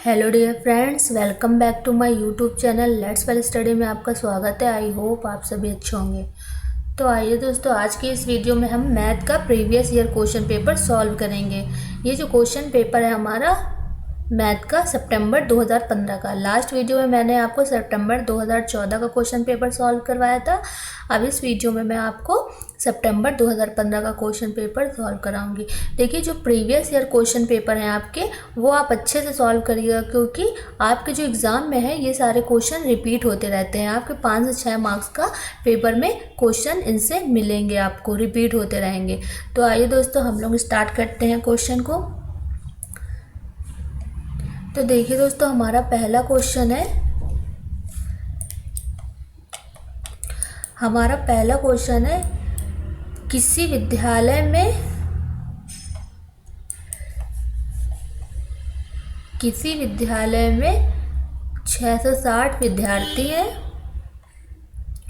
Hello dear friends, welcome back to my YouTube channel let's well study में आपका स्वागत है। आई होप आप सभी अच्छे होंगे। तो आइए दोस्तों, आज की इस वीडियो में हम मैथ का previous year question paper solve करेंगे। ये जो क्वेश्चन पेपर है हमारा मैथ का सितंबर 2015 का। लास्ट वीडियो में मैंने आपको सितंबर 2014 का क्वेश्चन पेपर सॉल्व करवाया था। अब इस वीडियो में मैं आपको सितंबर 2015 का क्वेश्चन पेपर सॉल्व कराऊंगी। देखिए, जो प्रीवियस ईयर क्वेश्चन पेपर हैं आपके, वो आप अच्छे से सॉल्व करिएगा, क्योंकि आपके जो एग्ज़ाम में है ये सारे क्वेश्चन रिपीट होते रहते हैं। आपके 5 से 6 मार्क्स का पेपर में क्वेश्चन इनसे मिलेंगे, आपको रिपीट होते रहेंगे। तो आइए दोस्तों, हम लोग स्टार्ट करते हैं क्वेश्चन को। तो देखिए दोस्तों, हमारा पहला क्वेश्चन है, किसी विद्यालय में 660 विद्यार्थी हैं।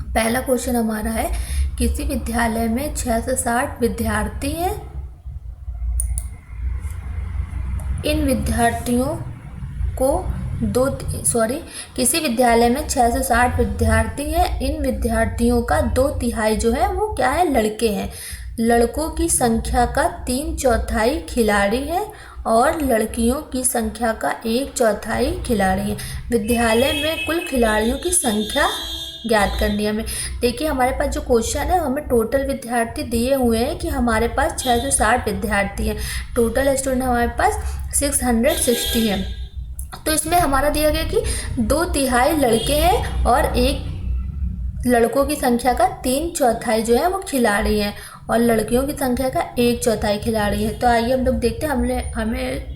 पहला क्वेश्चन हमारा है, किसी विद्यालय में 660 विद्यार्थी हैं। किसी विद्यालय में 660 विद्यार्थी हैं। इन विद्यार्थियों का 2/3 जो है वो क्या है, लड़के हैं। लड़कों की संख्या का 3/4 खिलाड़ी हैं और लड़कियों की संख्या का 1/4 खिलाड़ी हैं। विद्यालय में कुल खिलाड़ियों की संख्या ज्ञात करनी है हमें। देखिए, हमारे पास जो क्वेश्चन है, हमें टोटल विद्यार्थी दिए हुए हैं कि हमारे पास 660 विद्यार्थी हैं। टोटल स्टूडेंट हमारे पास 660 हैं। तो इसमें हमारा दिया गया कि 2/3 लड़के हैं और लड़कों की संख्या का 3/4 जो है वो खिलाड़ी हैं और लड़कियों की संख्या का 1/4 खिलाड़ी है। तो आइए हम लोग देखते हैं, हमें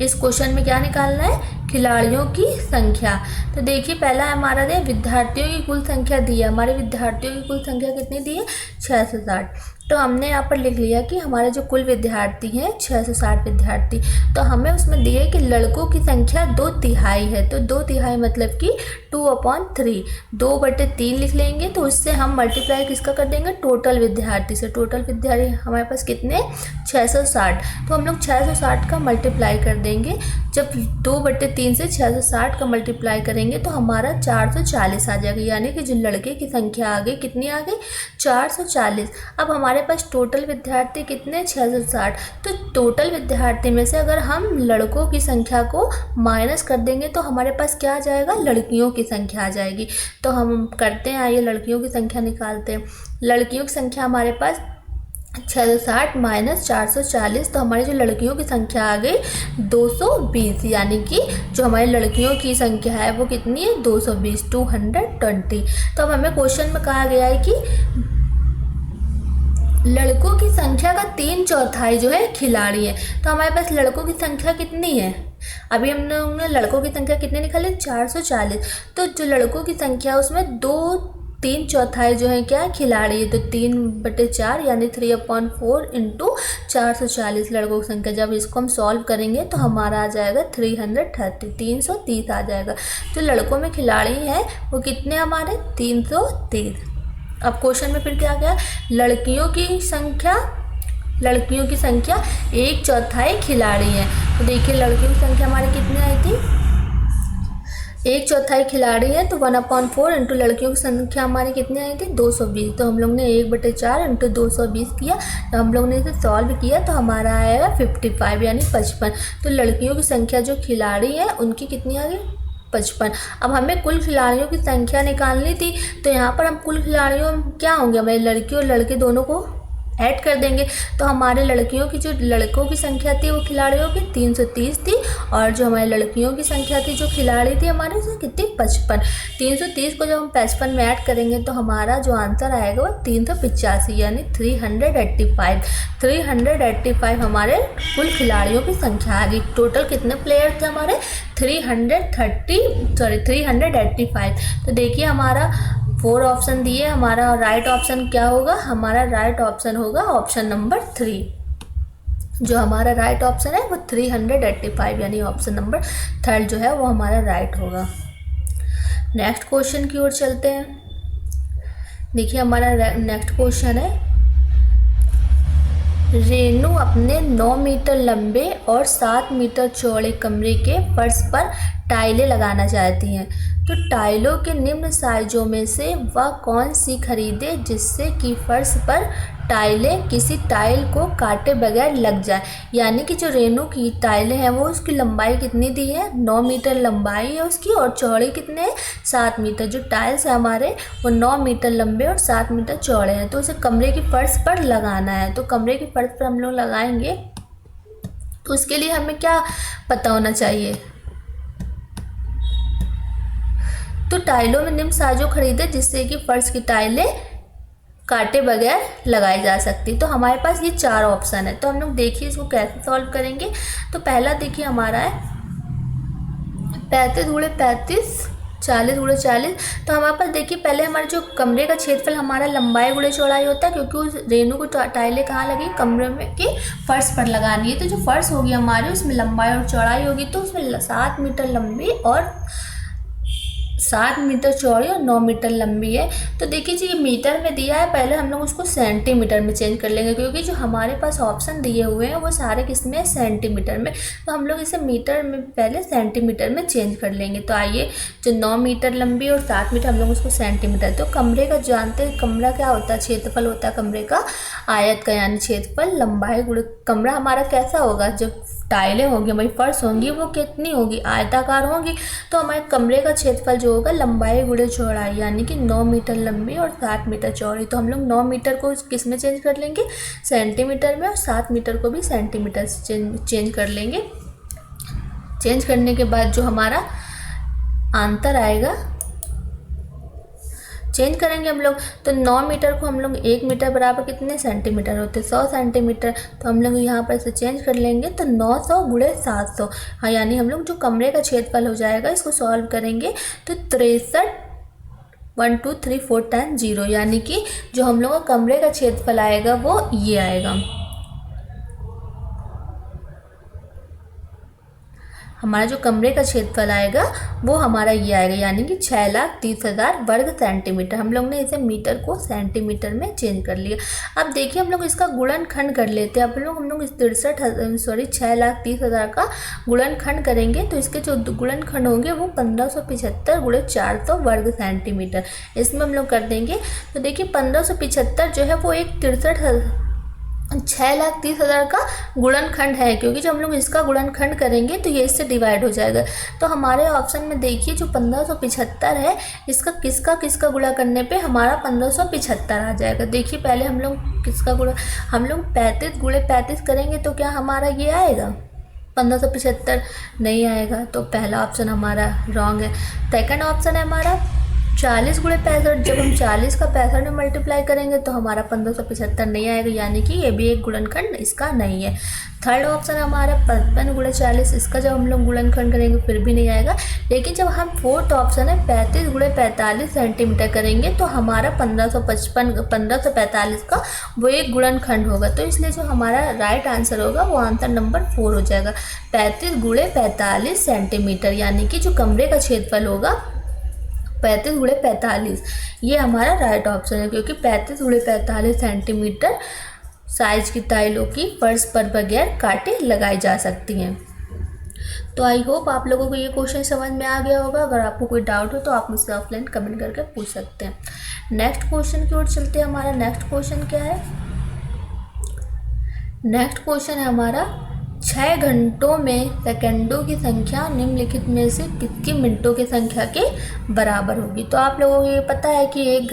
इस क्वेश्चन में क्या निकालना है, खिलाड़ियों की संख्या। तो देखिए, पहला हमारा है विद्यार्थियों की कुल संख्या दी है। हमारे विद्यार्थियों की कुल संख्या कितनी दी है, 660। तो हमने यहाँ पर लिख लिया कि हमारे जो कुल विद्यार्थी हैं 660 विद्यार्थी। तो हमें उसमें दिए कि लड़कों की संख्या 2/3 है। तो 2/3 मतलब कि 2/3, 2/3 लिख लेंगे। तो उससे हम मल्टीप्लाई किसका कर देंगे, टोटल विद्यार्थी से। टोटल विद्यार्थी हमारे पास कितने, 660। तो हम लोग 660 का मल्टीप्लाई कर देंगे। जब 2/3 से 660 का मल्टीप्लाई करेंगे तो हमारा 440 आ जाएगा, यानी कि जो लड़के की संख्या आ गई, कितनी आ गई, 440। अब हमारे पास टोटल विद्यार्थी कितने, 660। तो टोटल विद्यार्थी में से अगर हम लड़कों की संख्या को माइनस कर देंगे तो हमारे पास क्या आ जाएगा, लड़कियों की संख्या आ जाएगी। तो हम करते हैं, आइए लड़कियों की संख्या निकालते हैं। लड़कियों की संख्या हमारे पास 660 माइनस 440। तो हमारी जो लड़कियों की संख्या आ गई 220, यानी कि जो हमारी लड़कियों की संख्या है वो कितनी है, 220, 220। तो अब हमें क्वेश्चन में कहा गया है कि लड़कों की संख्या का 3/4 जो है खिलाड़ी है। तो हमारे पास लड़कों की संख्या कितनी है, अभी हमने लड़कों की संख्या कितनी निकाली, 440। तो जो लड़कों की संख्या उसमें 3/4 जो है क्या है, खिलाड़ी है। तो 3/4 यानी 3/4 इंटू 440 लड़कों की संख्या। जब इसको हम सॉल्व करेंगे तो हमारा आ जाएगा 330 आ जाएगा। जो लड़कों में खिलाड़ी हैं वो कितने हमारे, 330। अब क्वेश्चन में फिर क्या गया, लड़कियों की संख्या 1/4 खिलाड़ी हैं। तो देखिए, लड़कियों की संख्या हमारी कितनी आई थी, 1/4 खिलाड़ी है। तो 1/4 इंटू लड़कियों की संख्या हमारी कितनी आई थी, 220। तो हम लोग ने 1/4 इंटू 220 किया। तो हम लोग ने इसे सॉल्व किया तो हमारा आएगा 55 यानी 55। तो लड़कियों की संख्या जो खिलाड़ी है उनकी कितनी आ गई, 55। अब हमें कुल खिलाड़ियों की संख्या निकालनी थी। तो यहाँ पर हम कुल खिलाड़ियों क्या होंगे, हमारे लड़की और लड़के दोनों को ऐड कर देंगे। तो हमारे लड़कियों की जो लड़कों की संख्या थी वो खिलाड़ियों की 330 थी, और जो हमारी लड़कियों की संख्या थी जो खिलाड़ी थी हमारे से कितनी, 55। 330 को जब हम 55 में ऐड करेंगे तो हमारा जो आंसर आएगा वो 385 यानी 385 हमारे कुल खिलाड़ियों की संख्या आ गई। टोटल कितने प्लेयर थे हमारे, 385। तो देखिए, हमारा 4 ऑप्शन दिए, हमारा राइट ऑप्शन क्या होगा, हमारा राइट ऑप्शन होगा ऑप्शन नंबर 3। जो हमारा राइट ऑप्शन है वो 385 यानी ऑप्शन नंबर 3 जो है वो हमारा राइट होगा। नेक्स्ट क्वेश्चन की ओर चलते हैं। देखिए, हमारा नेक्स्ट क्वेश्चन है, रेनू अपने 9 मीटर लंबे और 7 मीटर चौड़े कमरे के फर्श पर टाइलें लगाना चाहती हैं। तो टाइलों के निम्न साइजों में से वह कौन सी खरीदे जिससे कि फर्श पर टाइलें किसी टाइल को काटे बगैर लग जाए। यानी कि जो रेनू की टाइलें हैं वो उसकी लंबाई कितनी दी है, 9 मीटर लंबाई है उसकी, और चौड़े कितने हैं, 7 मीटर। जो टाइल्स है हमारे वो 9 मीटर लंबे और 7 मीटर चौड़े हैं। तो उसे कमरे की फर्श पर लगाना है। तो कमरे की फर्श पर हम लोग लगाएंगे तो उसके लिए हमें क्या पता होना चाहिए, तो टाइलों में निम्न साइजों खरीदे जिससे कि फर्श की टाइलें काटे बगैर लगाई जा सकती। तो हमारे पास ये 4 ऑप्शन है। तो हम लोग देखिए इसको कैसे सॉल्व करेंगे। तो पहला देखिए हमारा है 35 गुणे 35, 40 गुणे 40। तो हमारे पास देखिए पहले हमारे जो कमरे का क्षेत्रफल हमारा लंबाई गुणे चौड़ाई होता है, क्योंकि उस रेनू को टाइलें कहाँ लगी, कमरे में की फर्श पर लगानी है। तो जो फर्श होगी हमारी उसमें लंबाई और चौड़ाई होगी, तो उसमें 7 मीटर लंबी और 7 मीटर चौड़ी और 9 मीटर लंबी है। तो देखिए जी ये मीटर में दिया है, पहले हम लोग उसको सेंटीमीटर में चेंज कर लेंगे, क्योंकि जो हमारे पास ऑप्शन दिए हुए हैं वो सारे किसमें, सेंटीमीटर में। तो हम लोग इसे मीटर में पहले सेंटीमीटर में चेंज कर लेंगे। तो आइए, जो 9 मीटर लंबी और 7 मीटर, हम लोग उसको सेंटीमीटर। तो कमरे का जानते हैं, कमरा क्या होता है, क्षेत्रफल होता है कमरे का आयत का, यानी क्षेत्रफल लंबाई गुणे कमरा हमारा कैसा होगा, जब टाइलें होंगी हमारी फर्श होंगी वो कितनी होगी, आयताकार होंगी। तो हमारे कमरे का क्षेत्रफल जो होगा लंबाई गुणे चौड़ाई, यानी कि 9 मीटर लंबी और 7 मीटर चौड़ी। तो हम लोग 9 मीटर को किस में चेंज कर लेंगे, सेंटीमीटर में, और 7 मीटर को भी सेंटीमीटर से चेंज कर लेंगे। चेंज करने के बाद जो हमारा आंसर आएगा, चेंज करेंगे हम लोग, तो 9 मीटर को हम लोग 1 मीटर बराबर कितने सेंटीमीटर होते हैं, 100 सेंटीमीटर। तो हम लोग यहाँ पर से चेंज कर लेंगे, तो 900 गुणे 700, हाँ, यानी हम लोग जो कमरे का क्षेत्रफल हो जाएगा इसको सॉल्व करेंगे तो 63 1 2 3 4 10 0, यानी कि जो हम लोग का कमरे का क्षेत्रफल आएगा वो ये आएगा। हमारा जो कमरे का क्षेत्रफल आएगा वो हमारा ये आएगा, यानी कि 6,30,000 वर्ग सेंटीमीटर। हम लोग ने इसे मीटर को सेंटीमीटर में चेंज कर लिया। अब देखिए हम लोग इसका गुणनखंड कर लेते हैं। हम लोग इस 6,30,000 का गुणनखंड करेंगे, तो इसके जो गुणनखंड होंगे वो 1575 गुणे 400 वर्ग सेंटीमीटर, इसमें हम लोग कर देंगे। तो देखिए 1575 जो है वो एक 6,30,000 का गुणनखंड है, क्योंकि जब हम लोग इसका गुणनखंड करेंगे तो ये इससे डिवाइड हो जाएगा। तो हमारे ऑप्शन में देखिए जो 1575 है, इसका किसका गुणा करने पे हमारा 1575 आ जाएगा। देखिए पहले हम लोग किसका गुणा, हम लोग 35 गुणे 35 करेंगे तो क्या हमारा ये आएगा 1575, नहीं आएगा। तो पहला ऑप्शन हमारा रॉन्ग है। सेकंड ऑप्शन है हमारा 40 गुणे 65, जब हम 40 का 65 में मल्टीप्लाई करेंगे तो हमारा 1575 नहीं आएगा, यानी कि ये भी एक गुणनखंड इसका नहीं है। थर्ड ऑप्शन है हमारा 55 गुणे 40, इसका जब हम लोग गुणनखंड करेंगे फिर भी नहीं आएगा। लेकिन जब हम फोर्थ ऑप्शन है 35 गुणे 45 सेंटीमीटर करेंगे तो हमारा 1545 का वो एक गुणनखंड होगा। तो इसलिए जो हमारा राइट आंसर होगा वो आंसर नंबर 4 हो जाएगा, 35 गुणे 45 सेंटीमीटर, यानी कि जो कमरे का क्षेत्रफल होगा 35 गुणे 45, ये हमारा राइट ऑप्शन है, क्योंकि 35 गुणे 45 सेंटीमीटर साइज की टाइलों की फर्श पर बगैर काटे लगाई जा सकती हैं। तो आई होप आप लोगों को ये क्वेश्चन समझ में आ गया होगा। अगर आपको कोई डाउट हो तो आप मुझसे ऑफलाइन कमेंट करके पूछ सकते हैं। नेक्स्ट क्वेश्चन की ओर चलते हैं। हमारा नेक्स्ट क्वेश्चन क्या है, नेक्स्ट क्वेश्चन है हमारा 6 घंटों में सेकंडों की संख्या निम्नलिखित में से किसकी मिनटों की संख्या के बराबर होगी। तो आप लोगों को ये पता है कि 1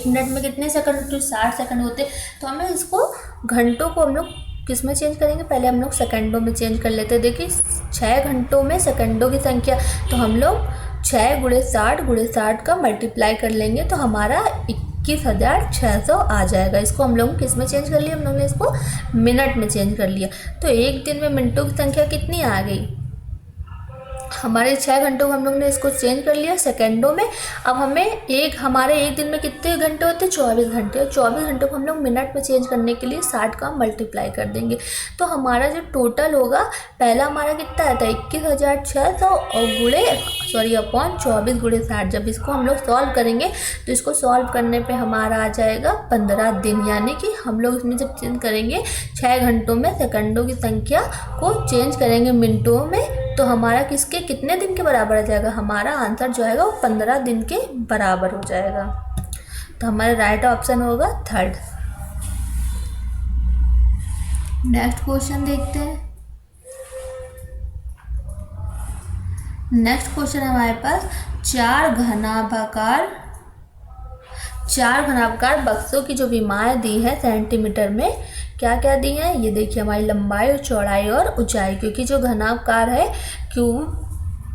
मिनट में कितने सेकंड होते हैं, 60 सेकंड होते हैं। तो हमें इसको घंटों को हम लोग किस में चेंज करेंगे, पहले हम लोग सेकंडों में चेंज कर लेते हैं। देखिए 6 घंटों में सेकंडों की संख्या, तो हम लोग 6 गुणे 60 का मल्टीप्लाई कर लेंगे तो हमारा 21,600 आ जाएगा। इसको हम लोग किस में चेंज कर लिया, हम लोगों ने इसको मिनट में चेंज कर लिया। तो एक दिन में मिनटों की संख्या कितनी आ गई, हमारे 6 घंटों को हम लोग ने इसको चेंज कर लिया सेकंडों में। अब हमें हमारे एक दिन में कितने घंटे होते हैं? 24 घंटे। और 24 घंटों को हम लोग मिनट में चेंज करने के लिए 60 का मल्टीप्लाई कर देंगे। तो हमारा जो टोटल होगा, पहला हमारा कितना आया था 21,600 और अपॉन 24 गुणे 60। जब इसको हम लोग सॉल्व करेंगे तो इसको सॉल्व करने पर हमारा आ जाएगा 15 दिन। यानी कि हम लोग इसमें जब चेंज करेंगे 6 घंटों में सेकंडों की संख्या को चेंज करेंगे मिनटों में, तो हमारा कितने दिन के बराबर आ जाएगा? हमारा आंसर जो आएगा वो 15 दिन के बराबर हो जाएगा। तो हमारा राइट ऑप्शन होगा 3rd। नेक्स्ट क्वेश्चन देखते हैं। नेक्स्ट क्वेश्चन है हमारे पास चार घनाभाकार बक्सों की जो विमाएं दी है सेंटीमीटर में, क्या क्या दी हैं? ये देखिए हमारी लंबाई और चौड़ाई और ऊंचाई। क्योंकि जो घनाभाकार है क्यूब,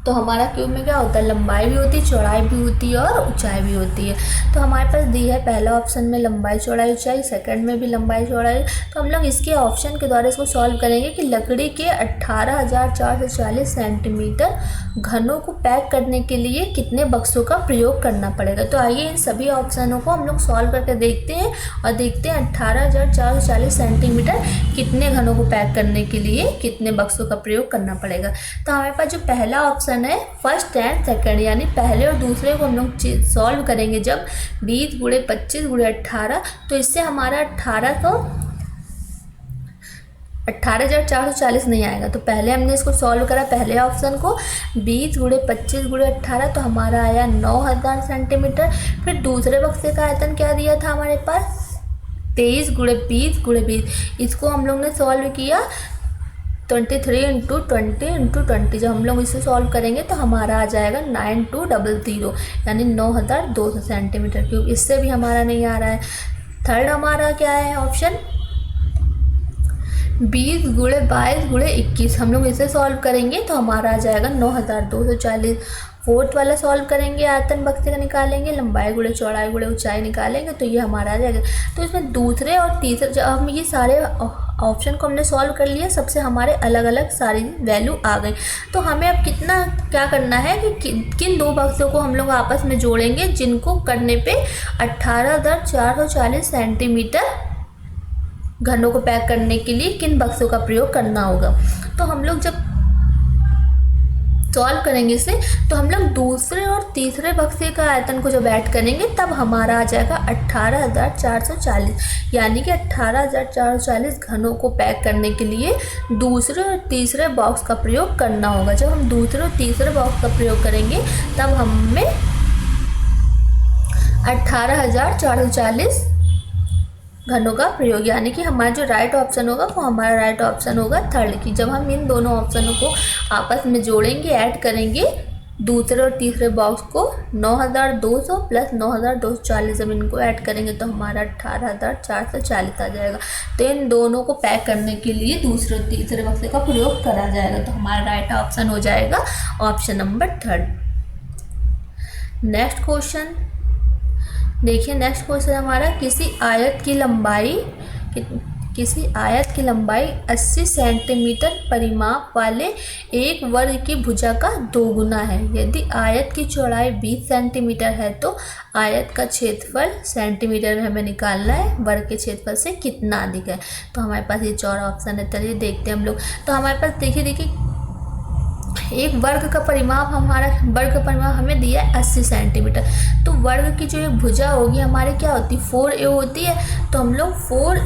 तो हमारा क्यूब में क्या होता है? लंबाई भी होती है, चौड़ाई भी होती है और ऊंचाई भी होती है। तो हमारे पास दी है पहला ऑप्शन में लंबाई चौड़ाई ऊंचाई, सेकंड में भी लंबाई चौड़ाई। तो हम लोग इसके ऑप्शन के द्वारा इसको सॉल्व करेंगे कि लकड़ी के 18,440 सेंटीमीटर घनों को पैक करने के लिए कितने बक्सों का प्रयोग करना पड़ेगा। तो आइए इन सभी ऑप्शनों को हम लोग सॉल्व करके देखते हैं और देखते हैं 18,440 सेंटीमीटर कितने घनों को पैक करने के लिए कितने बक्सों का प्रयोग करना पड़ेगा। तो हमारे पास जो पहला ऑप्शन है फर्स्ट एंड सेकंड, यानी पहले और दूसरे को हम लोग सॉल्व करेंगे जब 20 गुणे 25 गुणे 18, तो इससे हमारा 18,440 नहीं आएगा। तो पहले हमने इसको सॉल्व करा पहले ऑप्शन को 20 गुणे 25 गुणे 18, तो हमारा आया 9,000 सेंटीमीटर। फिर दूसरे बक्से का आयतन क्या दिया था हमारे पास? 23 गुणे 20 गुणे 20। इसको हम लोग ने सॉल्व किया 23 × 20 × 20। जब हम लोग इसे सॉल्व करेंगे तो हमारा आ जाएगा 9200, यानी 9,200 सेंटीमीटर क्यूब। इससे भी हमारा नहीं आ रहा है। थर्ड हमारा क्या है ऑप्शन? 20 गुणे 22 गुणे 21। हम लोग इसे सॉल्व करेंगे तो हमारा आ जाएगा 9,240। फोर्थ वाला सॉल्व करेंगे, आयतन बक्से का निकालेंगे, लंबाई गुणे चौड़ाई गुणे ऊंचाई निकालेंगे, तो ये हमारा आ जाएगा। तो इसमें दूसरे और तीसरे, जब हम ये सारे ऑप्शन को हमने सॉल्व कर लिया, सबसे हमारे अलग अलग सारी वैल्यू आ गई। तो हमें अब क्या करना है कि किन दो बक्सों को हम लोग आपस में जोड़ेंगे जिनको करने पे 18,440 सेंटीमीटर घनों को पैक करने के लिए किन बक्सों का प्रयोग करना होगा। तो हम लोग जब सॉल्व करेंगे इसे, तो हम लोग दूसरे और तीसरे बक्से का आयतन को जब ऐड करेंगे तब हमारा आ जाएगा 18,440, यानी कि 18,440 घनों को पैक करने के लिए दूसरे और तीसरे बॉक्स का प्रयोग करना होगा। जब हम दूसरे और तीसरे बॉक्स का प्रयोग करेंगे तब हमें 18,440 घनों का प्रयोग, यानी कि हमारा जो राइट ऑप्शन होगा वो हमारा राइट ऑप्शन होगा थर्ड की। जब हम इन दोनों ऑप्शनों को आपस में जोड़ेंगे, ऐड करेंगे दूसरे और तीसरे बॉक्स को, 9,200 प्लस 9,240, जब इनको ऐड करेंगे तो हमारा 18,440 आ जाएगा। तो इन दोनों को पैक करने के लिए दूसरे और तीसरे बक्से का प्रयोग करा जाएगा। तो हमारा राइट ऑप्शन हो जाएगा ऑप्शन नंबर 3। नेक्स्ट क्वेश्चन देखिए। नेक्स्ट क्वेश्चन हमारा किसी आयत की लंबाई 80 सेंटीमीटर परिमाप वाले एक वर्ग की भुजा का 2 गुना है। यदि आयत की चौड़ाई 20 सेंटीमीटर है तो आयत का क्षेत्रफल सेंटीमीटर में हमें निकालना है, वर्ग के क्षेत्रफल से कितना अधिक है। तो हमारे पास ये 4 ऑप्शन है। चलिए देखते हैं हम लोग। तो हमारे पास देखिए एक वर्ग का परिमाप हमें दिया है 80 सेंटीमीटर। तो वर्ग की जो एक भुजा होगी हमारे क्या होती है? 4a होती है। तो हम लोग 4 ×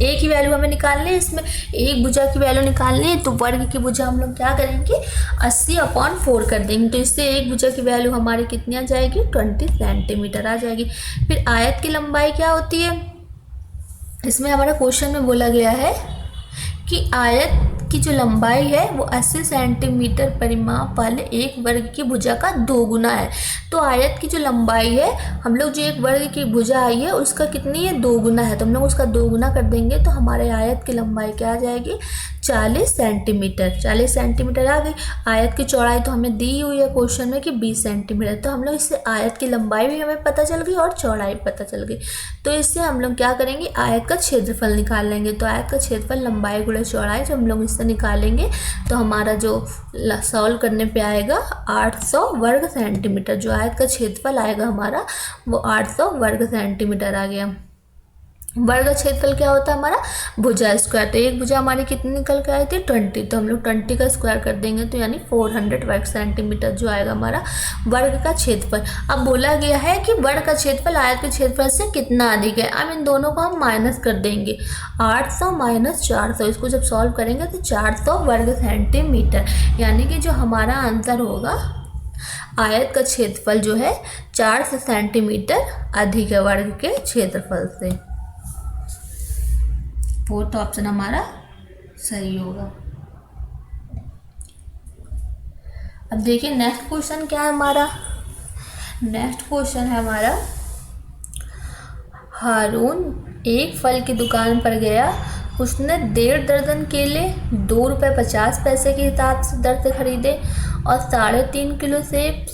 a की वैल्यू हमें निकालनी है, इसमें एक भुजा की वैल्यू निकालनी है। तो वर्ग की भुजा हम लोग क्या करेंगे? 80/4 कर देंगे। तो इससे एक भुजा की वैल्यू हमारी कितनी आ जाएगी? 20 सेंटीमीटर आ जाएगी। फिर आयत की लंबाई क्या होती है? इसमें हमारा क्वेश्चन में बोला गया है कि आयत की जो लंबाई है वो 80 सेंटीमीटर परिमाप वाले एक वर्ग की भुजा का 2 गुना है। तो आयत की जो लंबाई है, हम लोग जो एक वर्ग की भुजा आई है उसका कितनी है? 2 गुना है। तो हम लोग उसका 2 गुना कर देंगे तो हमारे आयत की लंबाई क्या आ जाएगी? 40 सेंटीमीटर। 40 सेंटीमीटर आ गई। आयत की चौड़ाई तो हमें दी हुई है क्वेश्चन में कि 20 सेंटीमीटर। तो हम लोग इससे आयत की लंबाई भी हमें पता चल गई और चौड़ाई पता चल गई। तो इससे हम लोग क्या करेंगे? आयत का क्षेत्रफल निकाल लेंगे। तो आयत का क्षेत्रफल लंबाई गुणे चौड़ाई, जब हम लोग इससे से निकालेंगे तो हमारा जो सॉल्व करने पे आएगा 800 वर्ग सेंटीमीटर। जो आयत का क्षेत्रफल आएगा हमारा वो 800 वर्ग सेंटीमीटर आ गया। वर्ग का क्षेत्रफल क्या होता है हमारा? भुजा स्क्वायर। तो एक भुजा हमारी कितनी निकल के आई थी? 20। तो हम लोग 20 का स्क्वायर कर देंगे तो यानी 400 वर्ग सेंटीमीटर जो आएगा हमारा वर्ग का क्षेत्रफल। अब बोला गया है कि वर्ग का क्षेत्रफल आयत के क्षेत्रफल से कितना अधिक है। अब इन दोनों को हम माइनस कर देंगे। 800 माइनस 400, इसको जब सॉल्व करेंगे तो 400 वर्ग सेंटीमीटर, यानी कि जो हमारा आंसर होगा आयत का क्षेत्रफल जो है 400 सेंटीमीटर अधिक है वर्ग के क्षेत्रफल से। फोर्थ ऑप्शन हमारा सही होगा। अब देखिए नेक्स्ट क्वेश्चन क्या है हमारा। नेक्स्ट क्वेश्चन है हमारा, हारून एक फल की दुकान पर गया। उसने 1.5 दर्जन केले ₹2.50 के हिसाब से दर से खरीदे और 3.5 किलो सेब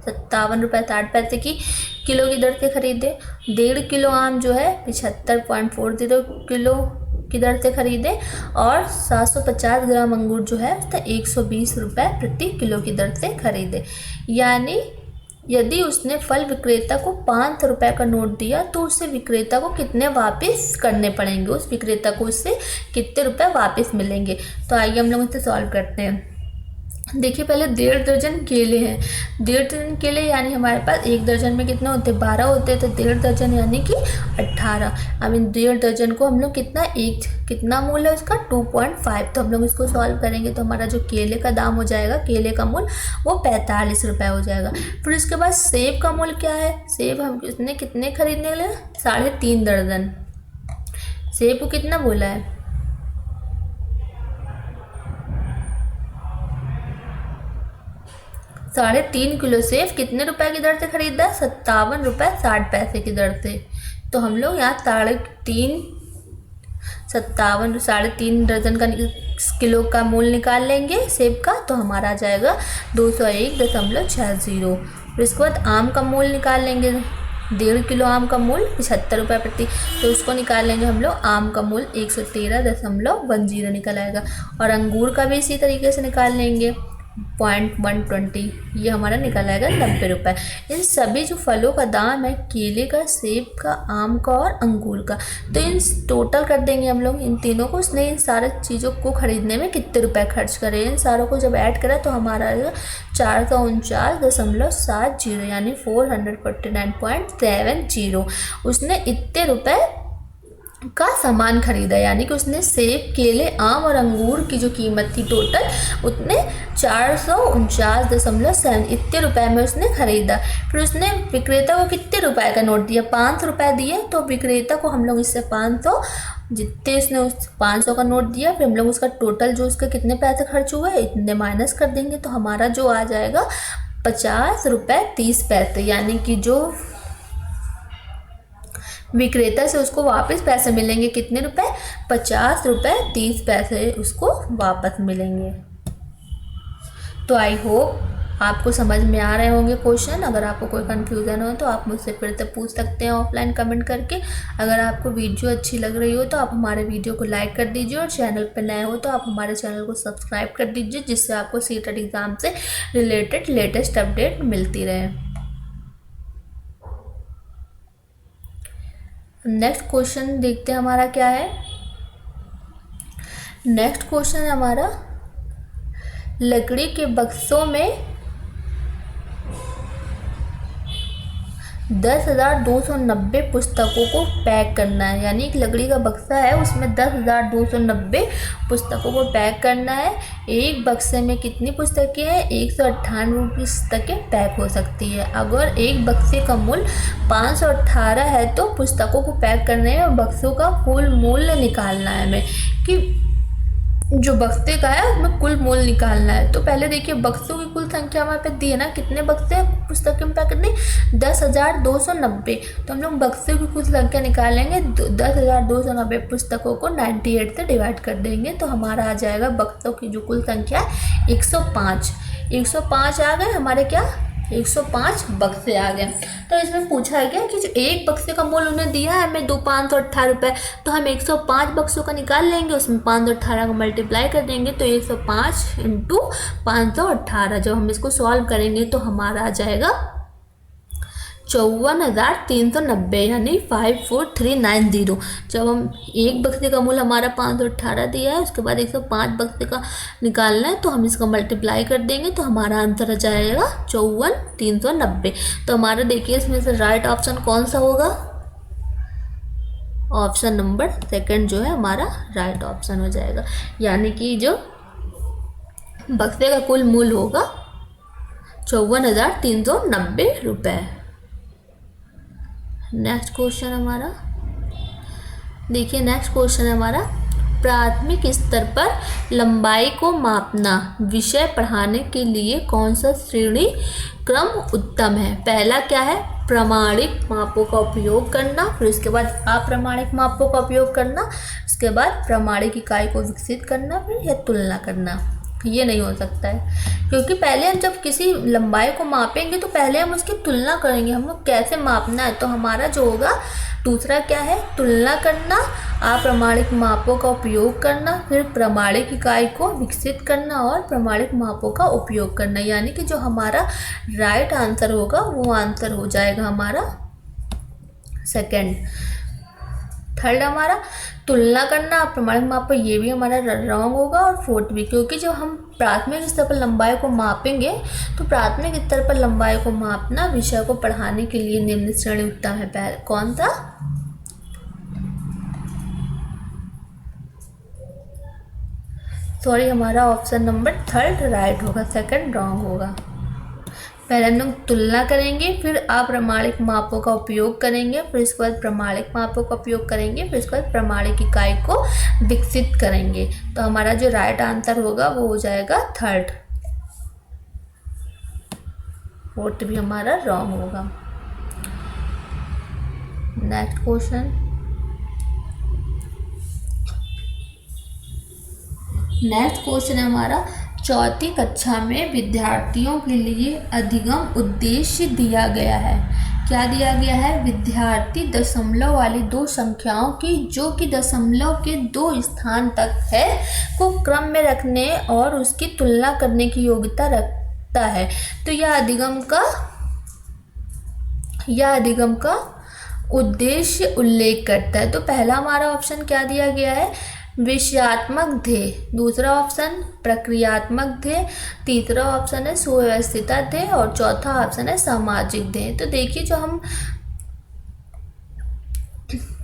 ₹57.60 की किलो की दर से खरीदे। 1.5 किलो आम जो है 75.40 किलो की दर से खरीदे और 750 ग्राम अंगूर जो है उसका 120 रुपये प्रति किलो की दर से खरीदे। यानी यदि उसने फल विक्रेता को 500 रुपये का नोट दिया तो उससे विक्रेता को कितने वापस करने पड़ेंगे, उस विक्रेता को उससे कितने रुपए वापस मिलेंगे। तो आइए हम लोग इसे सॉल्व करते हैं। देखिए पहले 1.5 दर्जन केले हैं। 1.5 दर्जन केले यानी हमारे पास 1 दर्जन में कितने होते हैं? 12 होते हैं। तो 1.5 दर्जन यानी कि 18। अब इन 1.5 दर्जन को हम लोग कितना मूल है उसका? 2.5। तो हम लोग इसको सॉल्व करेंगे तो हमारा जो केले का दाम हो जाएगा, केले का मूल वो 45 रुपये हो जाएगा। फिर इसके बाद सेब का मूल क्या है? सेब हम इसने कितने खरीदने के लिए? 3.5 दर्जन। सेब को कितना बोला है? 3.5 किलो सेब कितने रुपए की दर से खरीदा? 57.60 की दर से। तो हम लोग यहाँ 3.5 दर्जन का किलो का मूल निकाल लेंगे सेब का, तो हमारा आ जाएगा 201.60। फिर इसके बाद आम का मूल निकाल लेंगे। 1.5 किलो आम का मूल 75 रुपये प्रति, तो उसको निकाल लेंगे हम लोग। आम का मूल 113.10 निकल आएगा। और अंगूर का भी इसी तरीके से निकाल लेंगे 0.120, ये हमारा निकल आएगा 90 रुपये। इन सभी जो फलों का दाम है, केले का, सेब का, आम का और अंगूर का, तो इन टोटल कर देंगे हम लोग इन तीनों को। उसने इन सारे चीज़ों को खरीदने में कितने रुपए खर्च करे, इन सारों को जब ऐड करा तो हमारा आएगा 449.70 यानी 449.70। उसने इतने रुपए का सामान खरीदा, यानी कि उसने सेब, केले, आम और अंगूर की जो कीमत थी टोटल उतने 449.7 इतने रुपए में उसने खरीदा। फिर उसने विक्रेता को कितने रुपए का नोट दिया? 500 रुपये दिए। तो विक्रेता को हम लोग इससे 500 जितने उसने उस 500 का नोट दिया, फिर हम लोग उसका टोटल जो उसके कितने पैसे खर्च हुए इतने माइनस कर देंगे। तो हमारा जो आ जाएगा 50.30, यानी कि जो विक्रेता से उसको वापस पैसे मिलेंगे कितने रुपए? 50.30 उसको वापस मिलेंगे। तो आई होप आपको समझ में आ रहे होंगे क्वेश्चन। अगर आपको कोई कन्फ्यूज़न हो तो आप मुझसे फिर से पूछ सकते हैं ऑफलाइन कमेंट करके। अगर आपको वीडियो अच्छी लग रही हो तो आप हमारे वीडियो को लाइक कर दीजिए और चैनल पर नए हो तो आप हमारे चैनल को सब्सक्राइब कर दीजिए, जिससे आपको सीटेट एग्ज़ाम से रिलेटेड लेटेस्ट अपडेट मिलती रहे। नेक्स्ट क्वेश्चन देखते हैं हमारा क्या है। नेक्स्ट क्वेश्चन है हमारा, लकड़ी के बक्सों में 10,290 पुस्तकों को पैक करना है। यानी एक लकड़ी का बक्सा है, उसमें 10,290 पुस्तकों को पैक करना है। एक बक्से में कितनी पुस्तकें हैं? 198 पुस्तकें पैक हो सकती है। अगर एक बक्से का मूल्य 518 है तो पुस्तकों को पैक करने में बक्सों का कुल मूल्य निकालना है हमें, कि जो बक्से का है उसमें कुल मूल्य निकालना है। तो पहले देखिए बक्सों की कुल संख्या हमारे पास दी है ना, कितने बक्से पुस्तकें में पैक करनी? 10,290। तो हम लोग बक्से की कुल संख्या निकालेंगे। 10,290 पुस्तकों को 98 से डिवाइड कर देंगे तो हमारा आ जाएगा बक्सों की जो कुल संख्या 105 आ गए हमारे क्या 105 बक्से आ गए। तो इसमें पूछा गया कि जो एक बक्से का मूल्य उन्हें दिया है हमें 518 रुपये, तो हम 105 बक्सों का निकाल लेंगे, उसमें 518 को मल्टीप्लाई कर देंगे, तो 105 इंटू 518। जब हम इसको सॉल्व करेंगे तो हमारा आ जाएगा 54,390 यानी 54390। जब हम एक बक्से का मूल्य हमारा 518 दिया है, उसके बाद 105 बक्से का निकालना है, तो हम इसका मल्टीप्लाई कर देंगे तो हमारा आंसर आ जाएगा 54,390। तो हमारा देखिए इसमें से राइट ऑप्शन कौन सा होगा, ऑप्शन नंबर सेकंड जो है हमारा राइट ऑप्शन हो जाएगा, यानी कि जो बक्से का कुल मूल्य होगा 54,390 रुपये। नेक्स्ट क्वेश्चन हमारा देखिए, नेक्स्ट क्वेश्चन है हमारा प्राथमिक स्तर पर लंबाई को मापना विषय पढ़ाने के लिए कौन सा श्रेणी क्रम उत्तम है। पहला क्या है, प्रमाणिक मापों का उपयोग करना, फिर उसके बाद अप्रमाणिक मापों का उपयोग करना, उसके बाद प्रमाणिक इकाई को विकसित करना, फिर यह तुलना करना। ये नहीं हो सकता है, क्योंकि पहले हम जब किसी लंबाई को मापेंगे तो पहले हम उसकी तुलना करेंगे, हमको कैसे मापना है। तो हमारा जो होगा दूसरा क्या है, तुलना करना, अप्रमाणिक मापों का उपयोग करना, फिर प्रमाणिक इकाई को विकसित करना और प्रमाणिक मापों का उपयोग करना, यानी कि जो हमारा राइट आंसर होगा वो आंसर हो जाएगा हमारा सेकंड। थर्ड हमारा तुलना करना प्रमाणिक माप पर, ये भी हमारा रॉन्ग होगा, और फोर्थ भी, क्योंकि जब हम प्राथमिक स्तर पर लंबाई को मापेंगे तो प्राथमिक स्तर पर लंबाई को मापना विषय को पढ़ाने के लिए निम्न श्रेणी उत्तम है। पहले कौन था, सॉरी हमारा ऑप्शन नंबर थर्ड राइट होगा, सेकंड रॉन्ग होगा। पहले हम लोग तुलना करेंगे, फिर अप्रमाणिक मापों का उपयोग करेंगे, फिर इसके बाद प्रमाणिक मापों का उपयोग करेंगे, फिर इसके बाद प्रमाणिक इकाई को विकसित करेंगे। तो हमारा जो राइट आंसर होगा वो हो जाएगा थर्ड, फोर्थ भी हमारा रॉन्ग होगा। नेक्स्ट क्वेश्चन, नेक्स्ट क्वेश्चन है हमारा चौथी कक्षा में विद्यार्थियों के लिए अधिगम उद्देश्य दिया गया है। क्या दिया गया है, विद्यार्थी दशमलव वाली दो संख्याओं की जो कि दशमलव के 2 स्थान तक है को क्रम में रखने और उसकी तुलना करने की योग्यता रखता है। तो यह अधिगम का उद्देश्य उल्लेख करता है। तो पहला हमारा ऑप्शन क्या दिया गया है, विषयात्मक ध्येय, दूसरा ऑप्शन प्रक्रियात्मक ध्येय, तीसरा ऑप्शन है सुव्यवस्थिता ध्येय और चौथा ऑप्शन है सामाजिक ध्येय। तो देखिए जो हम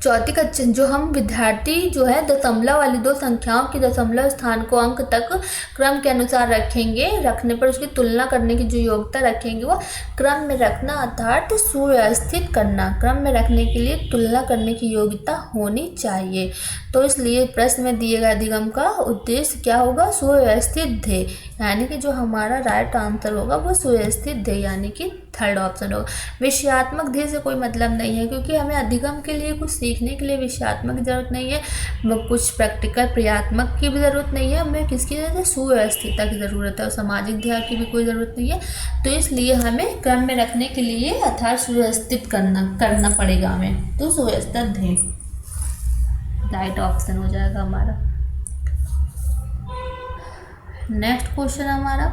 चौथी कक्षा जो हम विद्यार्थी जो है दशमलव वाली दो संख्याओं की दशमलव स्थान को अंक तक क्रम के अनुसार रखेंगे, रखने पर उसकी तुलना करने की जो योग्यता रखेंगे वो क्रम में रखना अर्थात सुव्यवस्थित करना, क्रम में रखने के लिए तुलना करने की योग्यता होनी चाहिए। तो इसलिए प्रश्न में दिए गए अधिगम का उद्देश्य क्या होगा, सुव्यवस्थित ध्येय, यानी कि जो हमारा राइट आंसर होगा वो सुव्यवस्थित ध्येय यानी कि थर्ड ऑप्शन होगा। विषयात्मक ध्येय से कोई मतलब नहीं है, क्योंकि हमें अधिगम के लिए कुछ सीखने के लिए विषयात्मक की जरूरत नहीं है, कुछ प्रैक्टिकल क्रियात्मक की भी ज़रूरत नहीं है, हमें किसकी ज़रूरत है, सुव्यवस्थिता की ज़रूरत है और सामाजिक ध्येय की भी कोई ज़रूरत नहीं है। तो इसलिए हमें क्रम में रखने के लिए अर्थात सुव्यवस्थित करना पड़ेगा हमें। तो सुव्यवस्थित ध्येय राइट ऑप्शन हो जाएगा हमारा। नेक्स्ट क्वेश्चन हमारा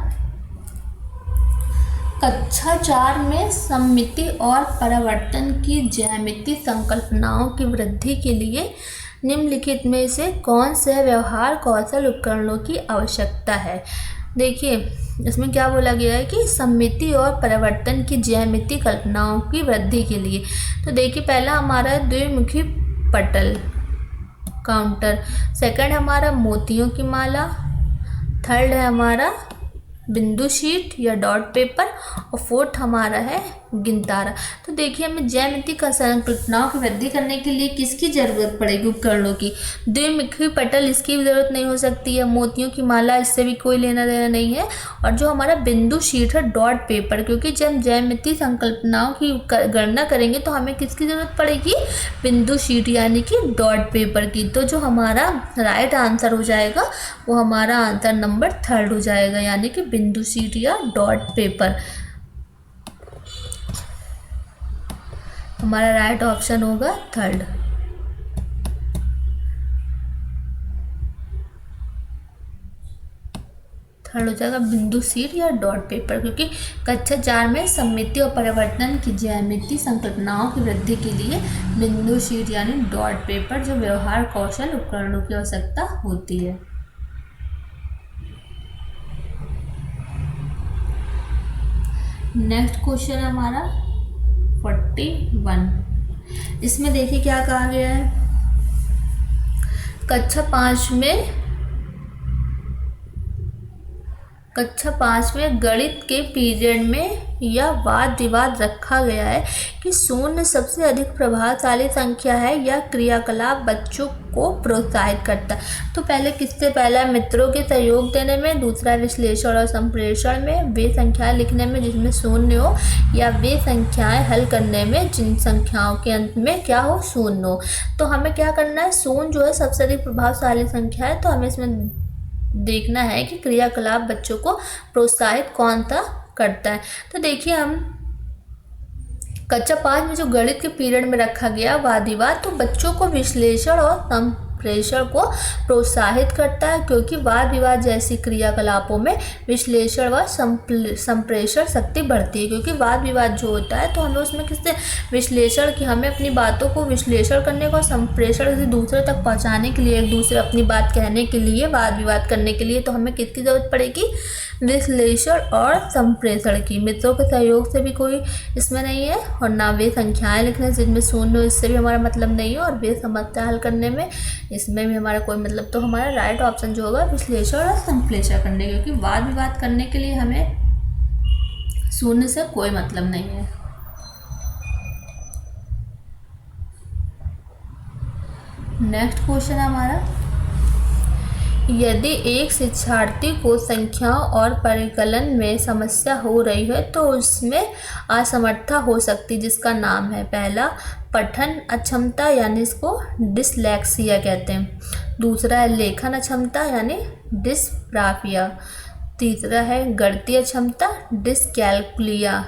कक्षा 4 में सममिति और परावर्तन की ज्यामितीय संकल्पनाओं की वृद्धि के लिए निम्नलिखित में से कौन से व्यवहार कौशल उपकरणों की आवश्यकता है। देखिए इसमें क्या बोला गया है कि सममिति और परिवर्तन की ज्यामितीय कल्पनाओं की वृद्धि के लिए। तो देखिए पहला हमारा द्विमुखी पटल काउंटर, सेकंड हमारा मोतियों की माला, थर्ड है हमारा बिंदु शीट या डॉट पेपर और फोर्थ हमारा है गिनतारा। तो देखिए हमें ज्यामितीय संकल्पनाओं की वृद्धि करने के लिए किसकी ज़रूरत पड़ेगी, उपकरणों की। द्विमुखी पटल इसकी भी ज़रूरत नहीं हो सकती है, मोतियों की माला इससे भी कोई लेना देना नहीं है, और जो हमारा बिंदु शीट है डॉट पेपर, क्योंकि जब ज्यामितीय संकल्पनाओं की गणना करेंगे तो हमें किसकी ज़रूरत पड़ेगी, बिंदु शीट यानी कि डॉट पेपर की। तो जो हमारा राइट आंसर हो जाएगा वो हमारा आंसर नंबर थर्ड हो जाएगा, यानी कि बिंदु शीट या डॉट पेपर। हमारा राइट ऑप्शन होगा थर्ड। थर्ड हो जाएगा बिंदु शीट या डॉट पेपर, क्योंकि कक्षा 4 में सममिति और परिवर्तन की ज्यामितीय संकल्पनाओं की वृद्धि के लिए बिंदु शीट यानी डॉट पेपर जो व्यवहार कौशल उपकरणों की आवश्यकता होती है। नेक्स्ट क्वेश्चन है हमारा 41। इसमें देखिए क्या कहा गया है। कक्षा 5 में गणित के पीरियड में यह वाद विवाद रखा गया है कि शून्य सबसे अधिक प्रभावशाली संख्या है या क्रियाकलाप बच्चों को प्रोत्साहित करता है। तो पहले किससे, पहला मित्रों के सहयोग देने में, दूसरा विश्लेषण और संप्रेषण में, वे संख्याएं लिखने में जिसमें शून्य हो, या वे संख्याएं हल करने में जिन संख्याओं के अंत में क्या हो, शून्य हो। तो हमें क्या करना है, शून्य जो है सबसे अधिक प्रभावशाली संख्या है, तो हमें इसमें देखना है कि क्रियाकलाप बच्चों को प्रोत्साहित कौन सा करता है। तो देखिए हम कक्षा 5 में जो गणित के पीरियड में रखा गया वाद विवाद, तो बच्चों को विश्लेषण और संप्रेषण को प्रोत्साहित करता है, क्योंकि वाद विवाद जैसी क्रियाकलापों में विश्लेषण व संप्रेषण शक्ति बढ़ती है। क्योंकि वाद विवाद जो होता है तो हमें उसमें किससे, विश्लेषण की, हमें अपनी बातों को विश्लेषण करने को, संप्रेषण किसी दूसरे तक पहुंचाने के लिए, एक दूसरे अपनी बात कहने के लिए, वाद विवाद करने के लिए, तो हमें किसकी ज़रूरत पड़ेगी, विश्लेषण और संप्रेषण की। मित्रों के सहयोग से भी कोई इसमें नहीं है, और ना वे संख्याएं लिखने जिनमें शून्य हो, इससे भी हमारा मतलब नहीं है, और वे समस्या हल करने में, इसमें भी हमारा कोई मतलब। तो हमारा राइट ऑप्शन जो होगा विश्लेषण और संप्रेषण करने, क्योंकि वाद विवाद करने के लिए हमें शून्य से कोई मतलब नहीं है। नेक्स्ट क्वेश्चन है हमारा, यदि एक शिक्षार्थी को संख्याओं और परिकलन में समस्या हो रही है तो उसमें असमर्थता हो सकती, जिसका नाम है, पहला पठन अक्षमता यानी इसको डिसलेक्सिया कहते हैं, दूसरा है लेखन अक्षमता यानी डिस्प्राफिया, तीसरा है गणितीय क्षमता डिसकैल्कुलिया,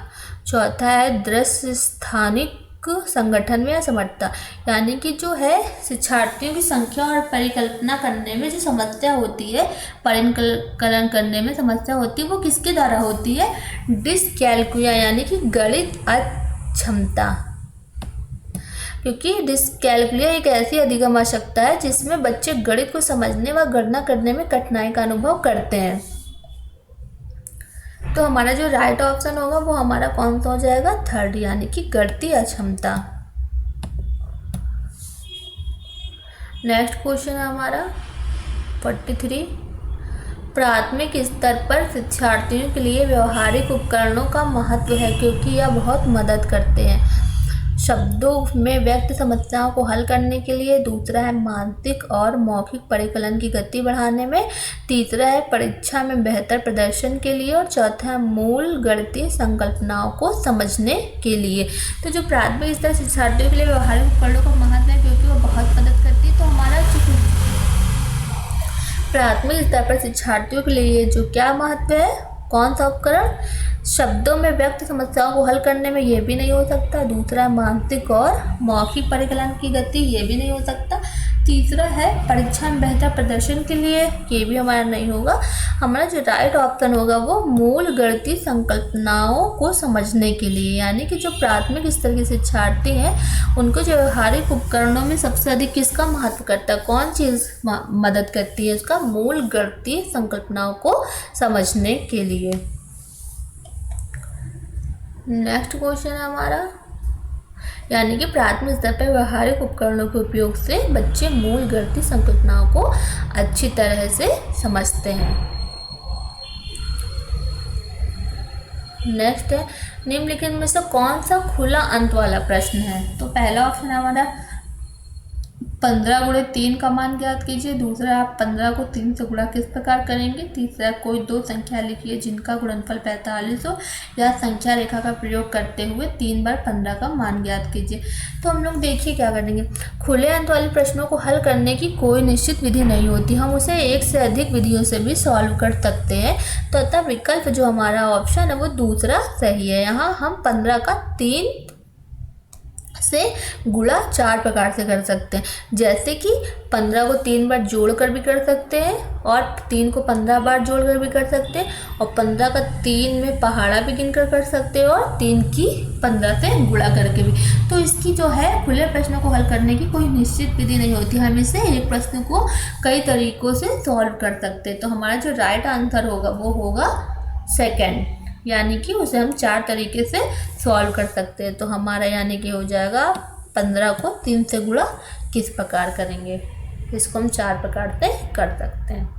चौथा है दृश्य स्थानिक संगठन में असमर्थता, यानी कि जो है शिक्षार्थियों की संख्या और परिकल्पना करने में जो समस्या होती है, परिकलन करने में समस्या होती है, वो किसके द्वारा होती है, डिसकैल्कुलिया यानी कि गणित अक्षमता। क्योंकि डिसकैल्कुलिया एक ऐसी अधिगम आवश्यकता है जिसमें बच्चे गणित को समझने व गणना करने में कठिनाई का अनुभव करते हैं। तो हमारा जो राइट ऑप्शन होगा वो हमारा कौन सा हो जाएगा, थर्ड, यानी कि गणितीय अक्षमता। नेक्स्ट क्वेश्चन है हमारा 43। प्राथमिक स्तर पर शिक्षार्थियों के लिए व्यवहारिक उपकरणों का महत्व है क्योंकि यह बहुत मदद करते हैं शब्दों में व्यक्त समस्याओं को हल करने के लिए, दूसरा है मानसिक और मौखिक परिकलन की गति बढ़ाने में, तीसरा है परीक्षा में बेहतर प्रदर्शन के लिए, और चौथा है मूल गणितीय संकल्पनाओं को समझने के लिए। तो जो प्राथमिक स्तर शिक्षार्थियों के लिए व्यवहारिक उपकरणों का महत्व है क्योंकि वो बहुत मदद करती है। तो हमारा जो प्राथमिक स्तर पर शिक्षार्थियों के लिए जो क्या महत्व है, कौन सा उपकरण, शब्दों में व्यक्त समस्याओं को हल करने में, ये भी नहीं हो सकता, दूसरा मानसिक और मौखिक परिकलन की गति, ये भी नहीं हो सकता, तीसरा है परीक्षा में बेहतर प्रदर्शन के लिए, ये भी हमारा नहीं होगा। हमारा जो राइट ऑप्शन होगा वो मूल गणितीय संकल्पनाओं को समझने के लिए, यानी कि जो प्राथमिक स्तर के शिक्षार्थी हैं उनको जो व्यवहारिक उपकरणों में सबसे अधिक किसका महत्व करता है, कौन चीज़ मदद करती है, उसका मूल गणितीय संकल्पनाओं को समझने के लिए। नेक्स्ट क्वेश्चन है हमारा, यानी कि प्राथमिक स्तर पर व्यवहारिक उपकरणों के उपयोग से बच्चे मूल गणितीय संकल्पनाओं को अच्छी तरह से समझते हैं। नेक्स्ट है, निम्नलिखित में से कौन सा खुला अंत वाला प्रश्न है। तो पहला ऑप्शन है हमारा 15 गुणे 3 का मान ज्ञात कीजिए, दूसरा आप 15 को 3 से गुणा किस प्रकार करेंगे, तीसरा कोई दो संख्या लिखिए जिनका गुणनफल 45 हो, या संख्या रेखा का प्रयोग करते हुए 3 बार 15 का मान ज्ञात कीजिए। तो हम लोग देखिए क्या करेंगे, खुले अंत वाले प्रश्नों को हल करने की कोई निश्चित विधि नहीं होती, हम उसे एक से अधिक विधियों से भी सॉल्व कर सकते हैं। तो अतः विकल्प जो हमारा ऑप्शन है वो दूसरा सही है। यहाँ हम 15 का 3 से से गुणा 4 प्रकार से कर सकते हैं, जैसे कि 15 को 3 बार जोड़कर भी कर सकते हैं और 3 को 15 बार जोड़कर भी कर सकते हैं और 15 का 3 में पहाड़ा भी गिनकर कर सकते हैं और 3 की 15 से गुणा करके भी। तो इसकी जो है खुले प्रश्नों को हल करने की कोई निश्चित विधि नहीं होती, हम इसे एक प्रश्न को कई तरीकों से सॉल्व कर सकते हैं। तो हमारा जो राइट आंसर होगा वो होगा सेकेंड, यानी कि उसे हम 4 तरीके से सॉल्व कर सकते हैं। तो हमारा यानी कि हो जाएगा 15 को 3 से गुणा किस प्रकार करेंगे, इसको हम 4 प्रकार से कर सकते हैं।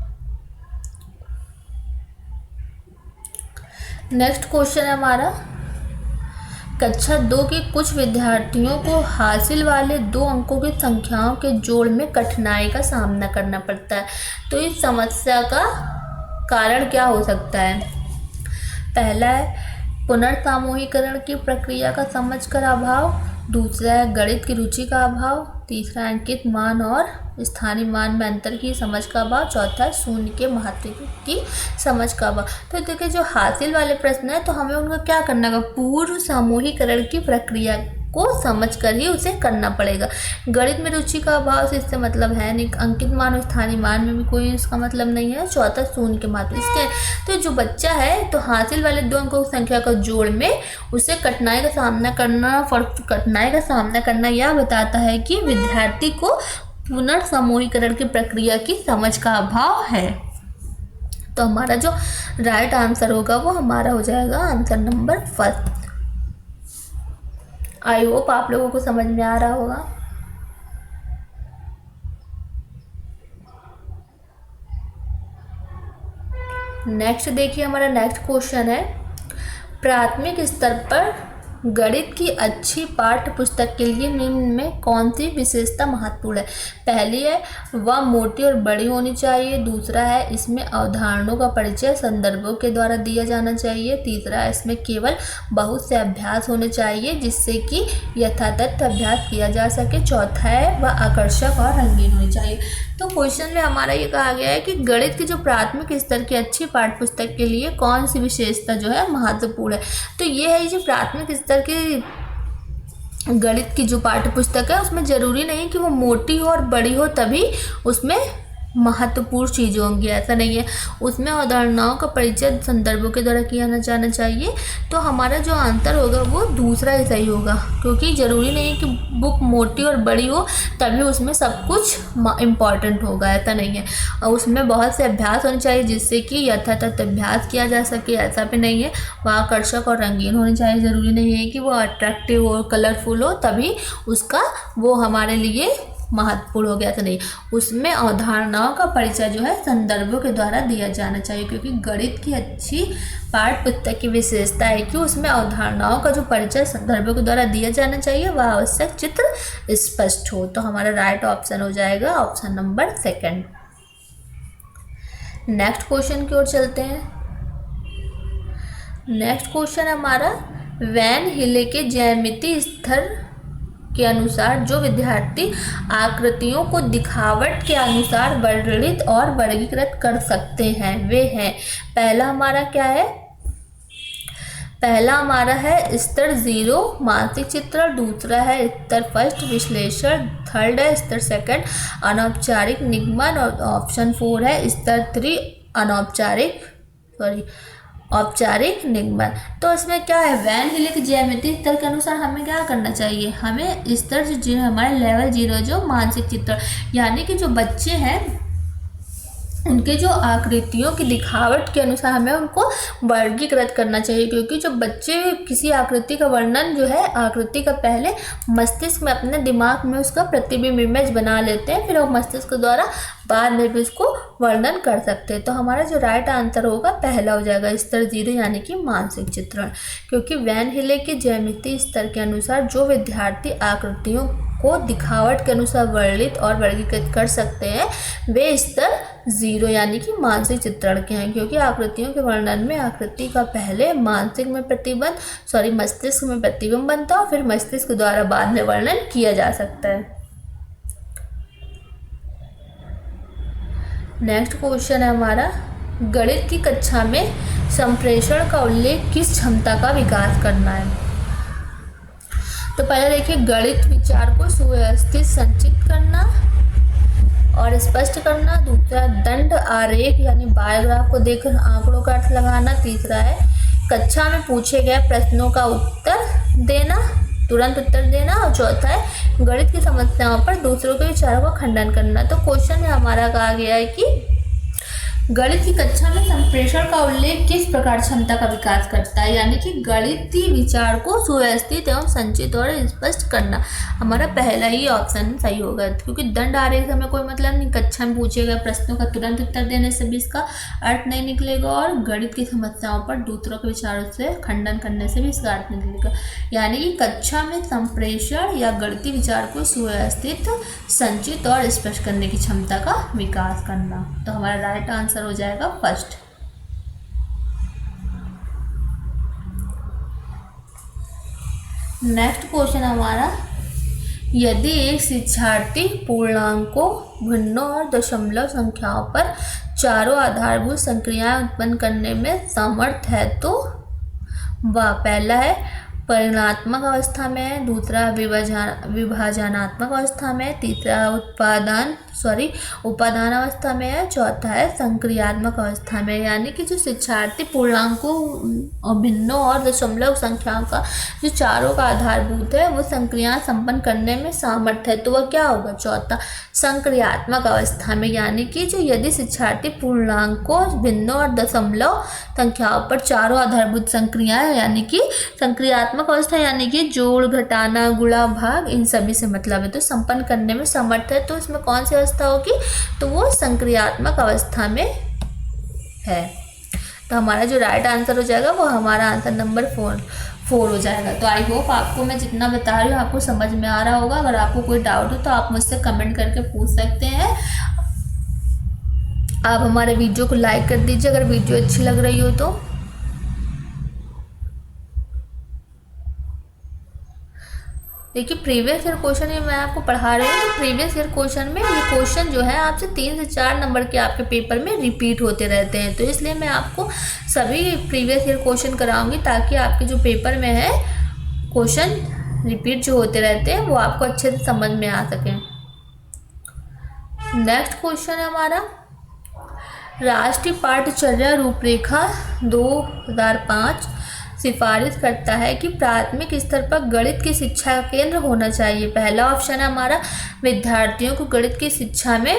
नेक्स्ट क्वेश्चन है हमारा, कक्षा 2 के कुछ विद्यार्थियों को हासिल वाले 2 अंकों की संख्याओं के जोड़ में कठिनाई का सामना करना पड़ता है। तो इस समस्या का कारण क्या हो सकता है? पहला है पुनर्सामूहीकरण की प्रक्रिया का समझकर अभाव, दूसरा है गणित की रुचि का अभाव, तीसरा है अंकित मान और स्थानीय मान में अंतर की समझ का अभाव, चौथा है शून्य के महत्व की समझ का अभाव। तो देखिए जो हासिल वाले प्रश्न है तो हमें उनका क्या करना होगा, पूर्व समूहीकरण की प्रक्रिया को समझकर ही उसे करना पड़ेगा। गणित में रुचि का अभाव से इससे मतलब है नहीं, अंकित मान और स्थानीय मान में भी कोई इसका मतलब नहीं है, चौथा शून्य के महत्व इसके। तो जो बच्चा है तो हासिल वाले 2 अंकों की संख्या का जोड़ में उसे कठिनाई का सामना करना यह बताता है कि विद्यार्थी को पुनर्समूहीकरण की प्रक्रिया की समझ का अभाव है। तो हमारा जो राइट आंसर होगा वो हमारा हो जाएगा answer number first. I hope आप लोगों को समझ में आ रहा होगा। नेक्स्ट देखिए, हमारा नेक्स्ट क्वेश्चन है, प्राथमिक स्तर पर गणित की अच्छी पाठ्य पुस्तक के लिए निम्न में कौन सी विशेषता महत्वपूर्ण है? पहली है वह मोटी और बड़ी होनी चाहिए, दूसरा है इसमें अवधारणाओं का परिचय संदर्भों के द्वारा दिया जाना चाहिए, तीसरा है इसमें केवल बहुत से अभ्यास होने चाहिए जिससे कि यथातथ अभ्यास किया जा सके, चौथा है वह आकर्षक और रंगीन होनी चाहिए। तो क्वेश्चन में हमारा ये कहा गया है कि गणित की जो प्राथमिक स्तर की अच्छी पाठ्य पुस्तक के लिए कौन सी विशेषता जो है महत्वपूर्ण है। तो ये है जो प्राथमिक स्तर की गणित की जो पाठ्य पुस्तक है उसमें ज़रूरी नहीं कि वो मोटी हो और बड़ी हो तभी उसमें महत्वपूर्ण चीज़ें होंगी, ऐसा नहीं है। उसमें अवधारणाओं का परिचय संदर्भों के द्वारा किया जाना चाहिए। तो हमारा जो आंसर होगा वो दूसरा ही सही होगा, क्योंकि ज़रूरी नहीं है कि बुक मोटी और बड़ी हो तभी उसमें सब कुछ इम्पॉर्टेंट होगा, ऐसा नहीं है। और उसमें बहुत से अभ्यास होने चाहिए जिससे कि यथातथ अभ्यास किया जा सके, ऐसा भी नहीं है। वह आकर्षक और रंगीन होने चाहिए, ज़रूरी नहीं है कि वो अट्रैक्टिव और कलरफुल हो तभी उसका वो हमारे लिए महत्वपूर्ण हो गया, तो नहीं। उसमें अवधारणाओं का परिचय जो है संदर्भों के द्वारा दिया जाना चाहिए, क्योंकि गणित की अच्छी पाठ्य पुस्तक की विशेषता है कि उसमें अवधारणाओं का जो परिचय संदर्भों के द्वारा दिया जाना चाहिए वह आवश्यक चित्र स्पष्ट हो। तो हमारा राइट ऑप्शन हो जाएगा option number second. Next question की ओर चलते हैं। नेक्स्ट क्वेश्चन हमारा, वैन हिले के ज्यामितीय स्तर के अनुसार जो विद्यार्थी आकृतियों को दिखावट के अनुसार वर्णित और वर्गीकृत कर सकते हैं वे हैं। पहला हमारा क्या है, पहला हमारा है स्तर 0 मानसिक चित्रण, दूसरा है स्तर फर्स्ट विश्लेषण, थर्ड है स्तर सेकंड अनौपचारिक निगमन और ऑप्शन 4 है स्तर 3 औपचारिक निगमन। तो इसमें क्या है, वैन हिले के ज्यामितीय स्तर के अनुसार हमें क्या करना चाहिए, हमें स्तर जो हमारे लेवल 0 जो मानसिक चित्रण, यानी कि जो बच्चे हैं उनके जो आकृतियों की दिखावट के अनुसार हमें उनको वर्गीकृत करना चाहिए, क्योंकि जो बच्चे किसी आकृति का वर्णन जो है आकृति का पहले मस्तिष्क में अपने दिमाग में उसका प्रतिबिंब इमेज बना लेते हैं, फिर वो मस्तिष्क द्वारा बाद में भी उसको वर्णन कर सकते हैं। तो हमारा जो राइट आंसर होगा पहला हो जाएगा स्तर 0 यानी कि मानसिक चित्रण, क्योंकि वैन हिले के ज्यामितीय स्तर के अनुसार जो विद्यार्थी आकृतियों को दिखावट के अनुसार वर्णित और वर्गीकृत कर सकते हैं वे स्तर 0 यानी कि मानसिक चित्रण के हैं, क्योंकि आकृतियों के वर्णन में आकृति का पहले मस्तिष्क में प्रतिबिंब बनता है और फिर मस्तिष्क द्वारा बाद में वर्णन किया जा सकता है। नेक्स्ट क्वेश्चन है हमारा, गणित की कक्षा में संप्रेषण का उल्लेख किस क्षमता का विकास करना है। तो पहले देखिए, गणित विचार को सुव्यवस्थित संचित करना और स्पष्ट करना। दूसरा, दंड आरेख यानी बायोग्राफ को देखकर आंकड़ों का अर्थ लगाना। तीसरा है कक्षा में पूछे गए प्रश्नों का उत्तर देना, तुरंत उत्तर देना। और चौथा है गणित की समस्याओं पर दूसरों के विचारों का खंडन करना। तो क्वेश्चन में हमारा कहा गया है कि गणित की कक्षा में संप्रेषण का उल्लेख किस प्रकार क्षमता का विकास करता है, यानी कि गणितीय विचार को सुव्यवस्थित एवं संचित और स्पष्ट करना। हमारा पहला ही ऑप्शन सही होगा, क्योंकि दंड आरेख से हमें कोई मतलब नहीं, कक्षा में पूछे गए प्रश्नों का तुरंत उत्तर देने से भी इसका अर्थ नहीं निकलेगा, और गणित की समस्याओं पर दूसरों के विचारों से खंडन करने से भी इसका अर्थ नहीं निकलेगा। यानी कि कक्षा में संप्रेषण या गणितीय विचार को सुव्यवस्थित, संचित और स्पष्ट करने की क्षमता का विकास करना। तो हमारा राइट आंसर हो जाएगा फर्स्ट। नेक्स्ट क्वेश्चन हमारा, यदि एक शिक्षार्थी पूर्णांकों, भिन्नों और दशमलव संख्याओं पर चारों आधारभूत संक्रियाएं उत्पन्न करने में समर्थ है तो वह पहला है परिमाणात्मक अवस्था में, दूसरा विभाजनात्मक अवस्था में, तीसरा उपादान अवस्था में है, चौथा है संक्रियात्मक अवस्था में। यानी कि जो शिक्षार्थी पूर्णांकों और भिन्नों और दशमलव संख्याओं का जो चारों का आधारभूत है वो संक्रियाएं संपन्न करने में सामर्थ्य है तो वह क्या होगा, चौथा संक्रियात्मक अवस्था में। यानी कि जो यदि शिक्षार्थी पूर्णांकों, भिन्नों और दशमलव संख्याओं पर चारों आधारभूत संक्रियाएं, यानी कि संक्रियात्मक अवस्था यानी कि जोड़, घटाना, गुणा, भाग, इन सभी से मतलब है, तो संपन्न करने में समर्थ है। तो इसमें कौन सी अवस्था होगी, तो वो संक्रियात्मक अवस्था में है। तो हमारा जो राइट आंसर हो जाएगा वो हमारा आंसर नंबर 4 हो जाएगा। तो आई होप आपको मैं जितना बता रही हूँ आपको समझ में आ रहा होगा। अगर आपको कोई डाउट हो तो आप मुझसे कमेंट करके पूछ सकते हैं। आप हमारे वीडियो को लाइक कर दीजिए अगर वीडियो अच्छी लग रही हो तो। देखिए, प्रीवियस ईयर क्वेश्चन ये मैं आपको पढ़ा रही हूँ, तो प्रीवियस ईयर क्वेश्चन में ये क्वेश्चन जो है आपसे 3 से 4 नंबर के आपके पेपर में रिपीट होते रहते हैं। तो इसलिए मैं आपको सभी प्रीवियस ईयर क्वेश्चन कराऊंगी ताकि आपके जो पेपर में है क्वेश्चन रिपीट जो होते रहते हैं वो आपको अच्छे से समझ में आ सकें। नेक्स्ट क्वेश्चन है हमारा, राष्ट्रीय पाठ्यचर्या रूपरेखा 2005 सिफारिश करता है कि प्राथमिक स्तर पर गणित की शिक्षा का केंद्र होना चाहिए। पहला ऑप्शन है हमारा विद्यार्थियों को गणित की शिक्षा में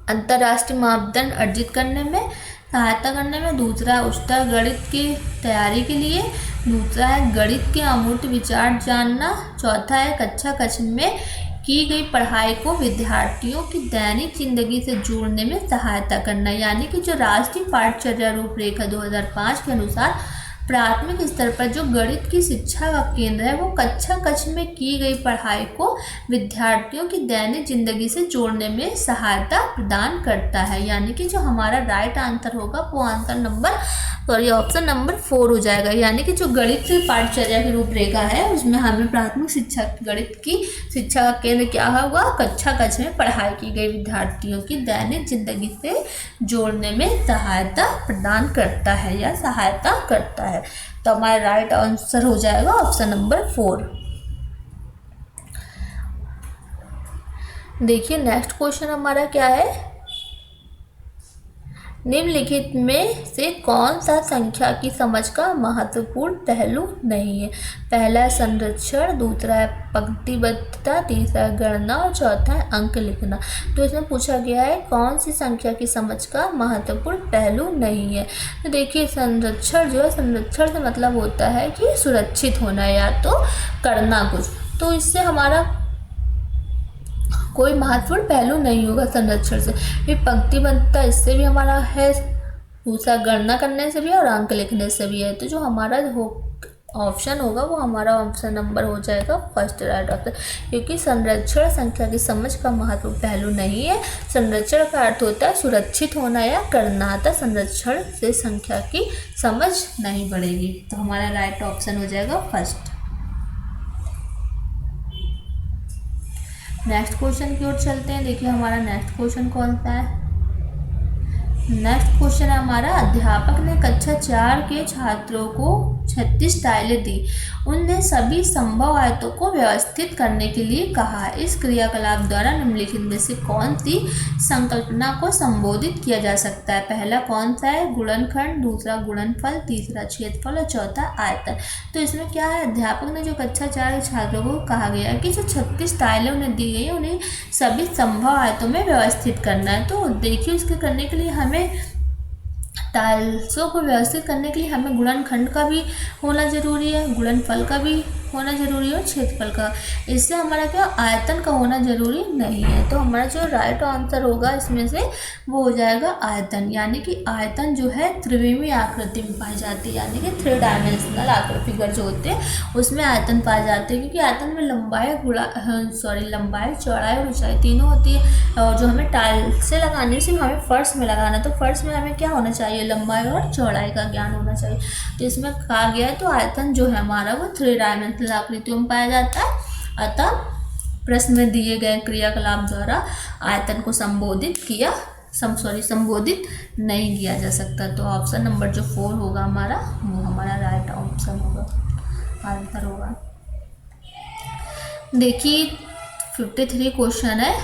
अंतर्राष्ट्रीय मापदंड अर्जित करने में सहायता करने में, दूसरा उच्चतर गणित की तैयारी के लिए, दूसरा है गणित के अमूर्त विचार जानना, चौथा है कक्षा में की गई पढ़ाई को विद्यार्थियों की दैनिक जिंदगी से जोड़ने में सहायता करना। यानी कि जो राष्ट्रीय पाठ्यचर्या रूपरेखा 2005 के अनुसार प्राथमिक स्तर पर जो गणित की शिक्षा का केंद्र है वो कक्षा में की गई पढ़ाई को विद्यार्थियों की दैनिक जिंदगी से जोड़ने में सहायता प्रदान करता है। यानी कि जो हमारा राइट आंसर होगा वो आंसर ऑप्शन नंबर 4 हो जाएगा। यानी कि जो गणित की पाठ्यचर्या की रूपरेखा है उसमें हमें प्राथमिक शिक्षा गणित की शिक्षा का केंद्र क्या होगा, कक्षा में पढ़ाई की गई विद्यार्थियों की दैनिक जिंदगी से जोड़ने में सहायता प्रदान करता है या सहायता करता है। तो हमारा राइट आंसर हो जाएगा ऑप्शन नंबर 4। देखिए, नेक्स्ट क्वेश्चन हमारा क्या है, निम्नलिखित में से कौन सा संख्या की समझ का महत्वपूर्ण पहलू नहीं है। पहला है संरक्षण, दूसरा है पंक्तिबद्धता, तीसरा है गणना और चौथा है अंक लिखना। तो इसमें पूछा गया है कौन सी संख्या की समझ का महत्वपूर्ण पहलू नहीं है। तो देखिए, संरक्षण जो है, संरक्षण से मतलब होता है कि सुरक्षित होना या तो करना कुछ, तो इससे हमारा कोई महत्वपूर्ण पहलू नहीं होगा संरक्षण से। फिर पंक्तिबद्धता इससे भी हमारा है, दूसरा गणना करने से भी और अंक लिखने से भी है। तो जो हमारा ऑप्शन होगा वो हमारा ऑप्शन नंबर हो जाएगा फर्स्ट राइट ऑप्शन, क्योंकि संरक्षण संख्या की समझ का महत्वपूर्ण पहलू नहीं है। संरक्षण का अर्थ होता है सुरक्षित होना या करना, अतः संरक्षण से संख्या की समझ नहीं बढ़ेगी। तो हमारा राइट ऑप्शन हो जाएगा फर्स्ट। नेक्स्ट क्वेश्चन की ओर चलते हैं। देखिए, हमारा नेक्स्ट क्वेश्चन कौन सा है। नेक्स्ट क्वेश्चन है हमारा, अध्यापक ने कक्षा 4 के छात्रों को 36 टाइलें दी। उनने सभी संभव आयतों को व्यवस्थित करने के लिए कहा। इस क्रियाकलाप द्वारा निम्नलिखित में से कौन सी संकल्पना को संबोधित किया जा सकता है? पहला कौन सा है? गुणनखंड, दूसरा गुणनफल, तीसरा क्षेत्रफल और चौथा आयतन। तो इसमें क्या है, अध्यापक ने जो कक्षा 4 के छात्रों को कहा गया है कि जो 36 टाइलें उन्हें दी गई है उन्हें सभी संभव आयतों में व्यवस्थित करना है। तो देखिए इसके करने के लिए हमें टाइल्सों को व्यवस्थित करने के लिए हमें गुणनखंड का भी होना जरूरी है, गुणनफल का भी होना जरूरी है और क्षेत्रफल का। इससे हमारा क्या आयतन का होना जरूरी नहीं है। तो हमारा जो राइट आंसर होगा इसमें से वो हो जाएगा आयतन। यानी कि आयतन जो है त्रिविमीय आकृति में पाई जाती है, यानी कि 3 डायमेंशनल आकृति फिगर जो होते हैं उसमें आयतन पाए जाते हैं। क्योंकि आयतन में लंबाई, चौड़ाई और ऊंचाई तीनों होती है। और जो हमें टाइल से लगानी सिर्फ हमें फर्श में लगाना, तो फर्श में हमें क्या होना चाहिए, लंबाई और चौड़ाई का ज्ञान होना चाहिए। तो इसमें कहा गया है तो आयतन जो है हमारा वो 3 डायमेंशनल आकृतियों में पाया जाता है। अतः प्रश्न में दिए गए क्रियाकलाप द्वारा आयतन को संबोधित नहीं किया जा सकता। तो ऑप्शन नंबर जो 4 होगा हमारा वो हमारा राइट ऑप्शन होगा, आंसर होगा। देखिए 53 क्वेश्चन है,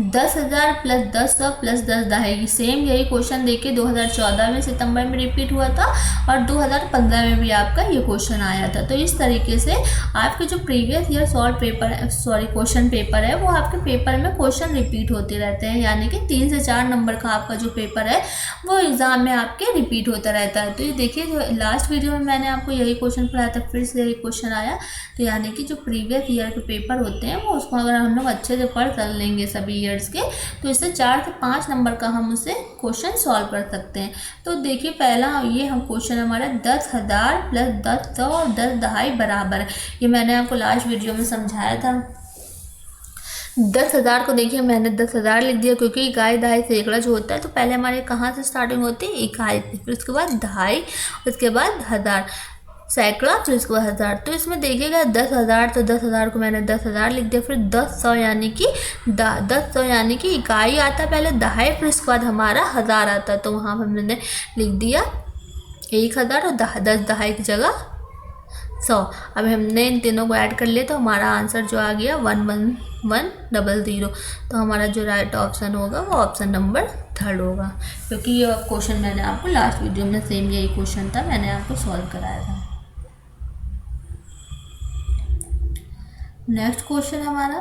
10,000 प्लस 10,000 प्लस 10 दहाई। सेम यही क्वेश्चन देखिए 2014 में सितंबर में रिपीट हुआ था और 2015 में भी आपका ये क्वेश्चन आया था। तो इस तरीके से आपके जो प्रीवियस ईयर क्वेश्चन पेपर है वो आपके पेपर में क्वेश्चन रिपीट होते रहते हैं। यानी कि 3 से 4 नंबर का आपका जो पेपर है वो एग्जाम में आपके रिपीट होता रहता है। तो ये देखिए जो लास्ट वीडियो में मैंने आपको यही क्वेश्चन पढ़ाया था, फिर से यही क्वेश्चन आया। तो यानी कि जो प्रीवियस ईयर के पेपर होते हैं वो उसको अगर हम लोग अच्छे से पढ़ कर लेंगे सभी के, तो इससे 4 से 5 नंबर का हम उसे क्वेश्चन सॉल्व कर सकते हैं। तो देखिए पहला ये हम क्वेश्चन हमारा 10,000 प्लस 10,000 और 10 दहाई बराबर है। ये मैंने आपको लास्ट वीडियो में समझाया था। 10,000 को देखिए मैंने 10,000 लिख दिया क्योंकि इकाई, दहाई, सैकड़ा जो होता है तो पहले हमारे कहाँ से स्टार्टिंग होती है, इकाई, फिर उसके बाद दहाई, उसके बाद हजार, सैकड़ा, फिर उसके बाद हज़ार। तो इसमें देखिएगा 10,000 तो 10,000 को मैंने 10,000 लिख दिया। फिर 10,100 यानी कि 10,100 यानी कि इकाई आता है पहले, दहाई, फिर उसके बाद हमारा हज़ार आता है। तो वहाँ पर मैंने लिख दिया 1,000 और 10 दहाई की जगह 100। अब हमने इन तीनों को ऐड कर लिया तो हमारा आंसर जो आ गया 11100। तो हमारा जो राइट ऑप्शन होगा वो ऑप्शन नंबर 3 होगा। क्योंकि ये क्वेश्चन मैंने आपको लास्ट वीडियो में सेम यही क्वेश्चन था, मैंने आपको सॉल्व कराया था। नेक्स्ट क्वेश्चन हमारा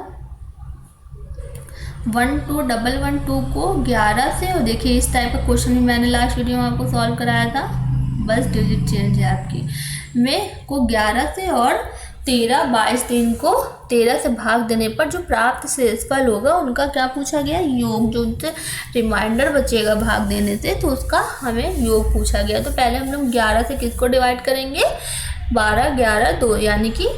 12,112 को 11 से, और देखिए इस टाइप का क्वेश्चन भी मैंने लास्ट वीडियो में आपको सॉल्व कराया था, बस डिजिट चेंज है आपकी में को 11 से और 13, 22 दिन को 13 से भाग देने पर जो प्राप्त शेषफल होगा उनका क्या पूछा गया, योग। जो उनसे रिमाइंडर बचेगा भाग देने से तो उसका हमें योग पूछा गया। तो पहले हम लोग 11 से किसको डिवाइड करेंगे, 12, 11, 2 यानी कि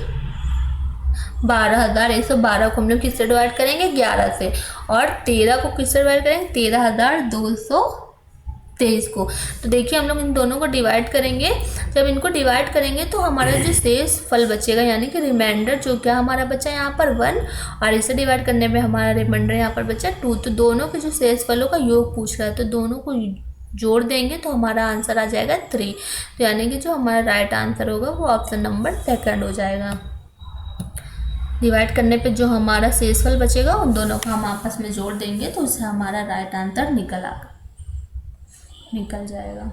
12,112 को हम लोग किससे डिवाइड करेंगे, 11 से। और 13 को किससे डिवाइड करेंगे, 13,223 को। तो देखिए हम लोग इन दोनों को डिवाइड करेंगे। जब इनको डिवाइड करेंगे तो हमारा जो शेष फल बचेगा यानी कि रिमाइंडर जो क्या हमारा बचा यहाँ पर 1, और इसे डिवाइड करने में हमारा रिमाइंडर यहाँ पर बचा 2। तो दोनों के जो शेष फलों का योग पूछ रहा है तो दोनों को जोड़ देंगे तो हमारा आंसर आ जाएगा 3। तो यानी कि जो हमारा राइट आंसर होगा वो ऑप्शन नंबर 2 हो जाएगा। डिवाइड करने पे जो हमारा शेषफल बचेगा उन दोनों को हम आपस में जोड़ देंगे तो उससे हमारा राइट आंसर निकल जाएगा।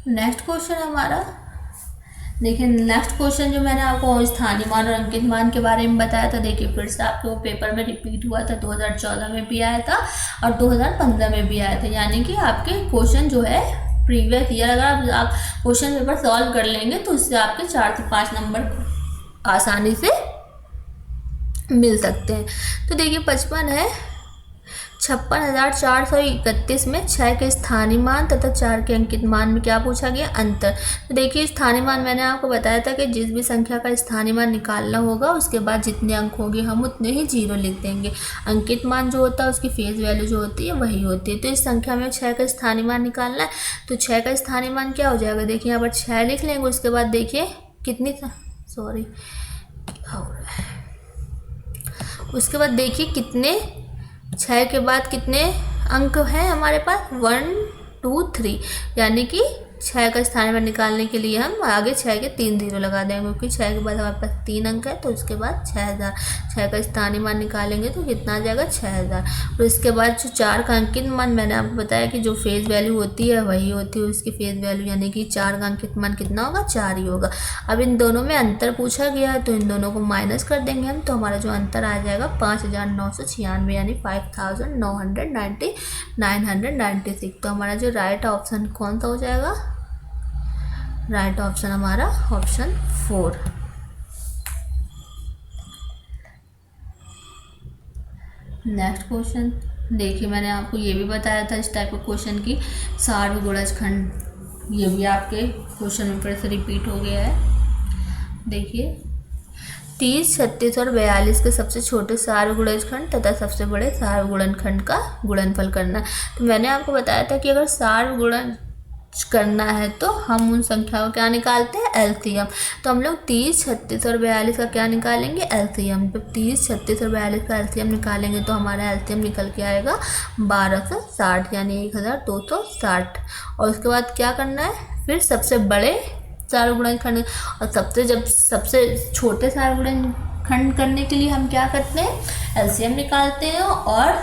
नेक्स्ट क्वेश्चन हमारा देखिए, नेक्स्ट क्वेश्चन जो मैंने आपको स्थानीय मान और अंकित मान के बारे में बताया था, देखिए फिर से आपके वो पेपर में रिपीट हुआ था, 2014 में भी आया था और 2015 में भी आया था। यानी कि आपके क्वेश्चन जो है प्रीवियस ईयर अगर आप क्वेश्चन पेपर सॉल्व कर लेंगे तो उससे आपके 4 से 5 नंबर आसानी से मिल सकते हैं। तो देखिए 55 है, 56,431 में 6 के स्थानीय मान तथा 4 के अंकित मान में क्या पूछा गया, अंतर। तो देखिए स्थानीय मान मैंने आपको बताया था कि जिस भी संख्या का स्थानीय मान निकालना होगा उसके बाद जितने अंक होंगे हम उतने ही 0 लिख देंगे। अंकित मान जो होता है उसकी फेस वैल्यू जो होती है वही होती है। तो इस संख्या में 6 का स्थानीय मान निकालना है तो 6 का स्थानीय मान क्या हो जाएगा, देखिए यहाँ पर 6 लिख लेंगे। उसके बाद देखिए उसके बाद देखिए कितने 6 के बाद कितने अंक हैं हमारे पास, 1 2 3 यानी कि 6 का स्थानीय मान निकालने के लिए हम आगे 6 के 3 0 लगा देंगे, क्योंकि 6 के बाद हमारे पास 3 अंक है, तो उसके बाद 6000। 6 का स्थानीय मान निकालेंगे तो कितना आ जाएगा 6000। और इसके बाद जो 4 का अंकित मान, मैंने आपको बताया कि जो फेज वैल्यू होती है वही होती है उसकी फेज वैल्यू, यानी कि 4 का अंकित मान कितना होगा 4 ही होगा। अब इन दोनों में अंतर पूछा गया है तो इन दोनों को माइनस कर देंगे हम, तो हमारा जो अंतर आ जाएगा 5996, यानी 5996। तो हमारा जो राइट ऑप्शन कौन सा हो जाएगा? राइट ऑप्शन हमारा ऑप्शन 4। नेक्स्ट क्वेश्चन देखिए, मैंने आपको ये भी बताया था इस टाइप के क्वेश्चन की सार्वगुणजखंड, ये भी आपके क्वेश्चन में फिर से रिपीट हो गया है। देखिए 30, 36 और 42 के सबसे छोटे सार्वगुणजखंड तथा सबसे बड़े सार्वगुणनखंड का गुणनफल करना है। तो मैंने आपको बताया था कि अगर सार्वगुणज करना है तो हम उन संख्याओं का क्या निकालते हैं? एलसीएम। तो हम लोग 30, 36 और 42 का क्या निकालेंगे? एलसीएम। तो 30, 36 और 42 का एलसीएम निकालेंगे तो हमारा एलसीएम निकल के आएगा 1260, यानी 1260। और उसके बाद क्या करना है? फिर सबसे बड़े सार्वगुणनखंड और सबसे छोटे सार्वगुणनखंड करने के लिए हम क्या करते हैं? एलसीएम निकालते हैं। और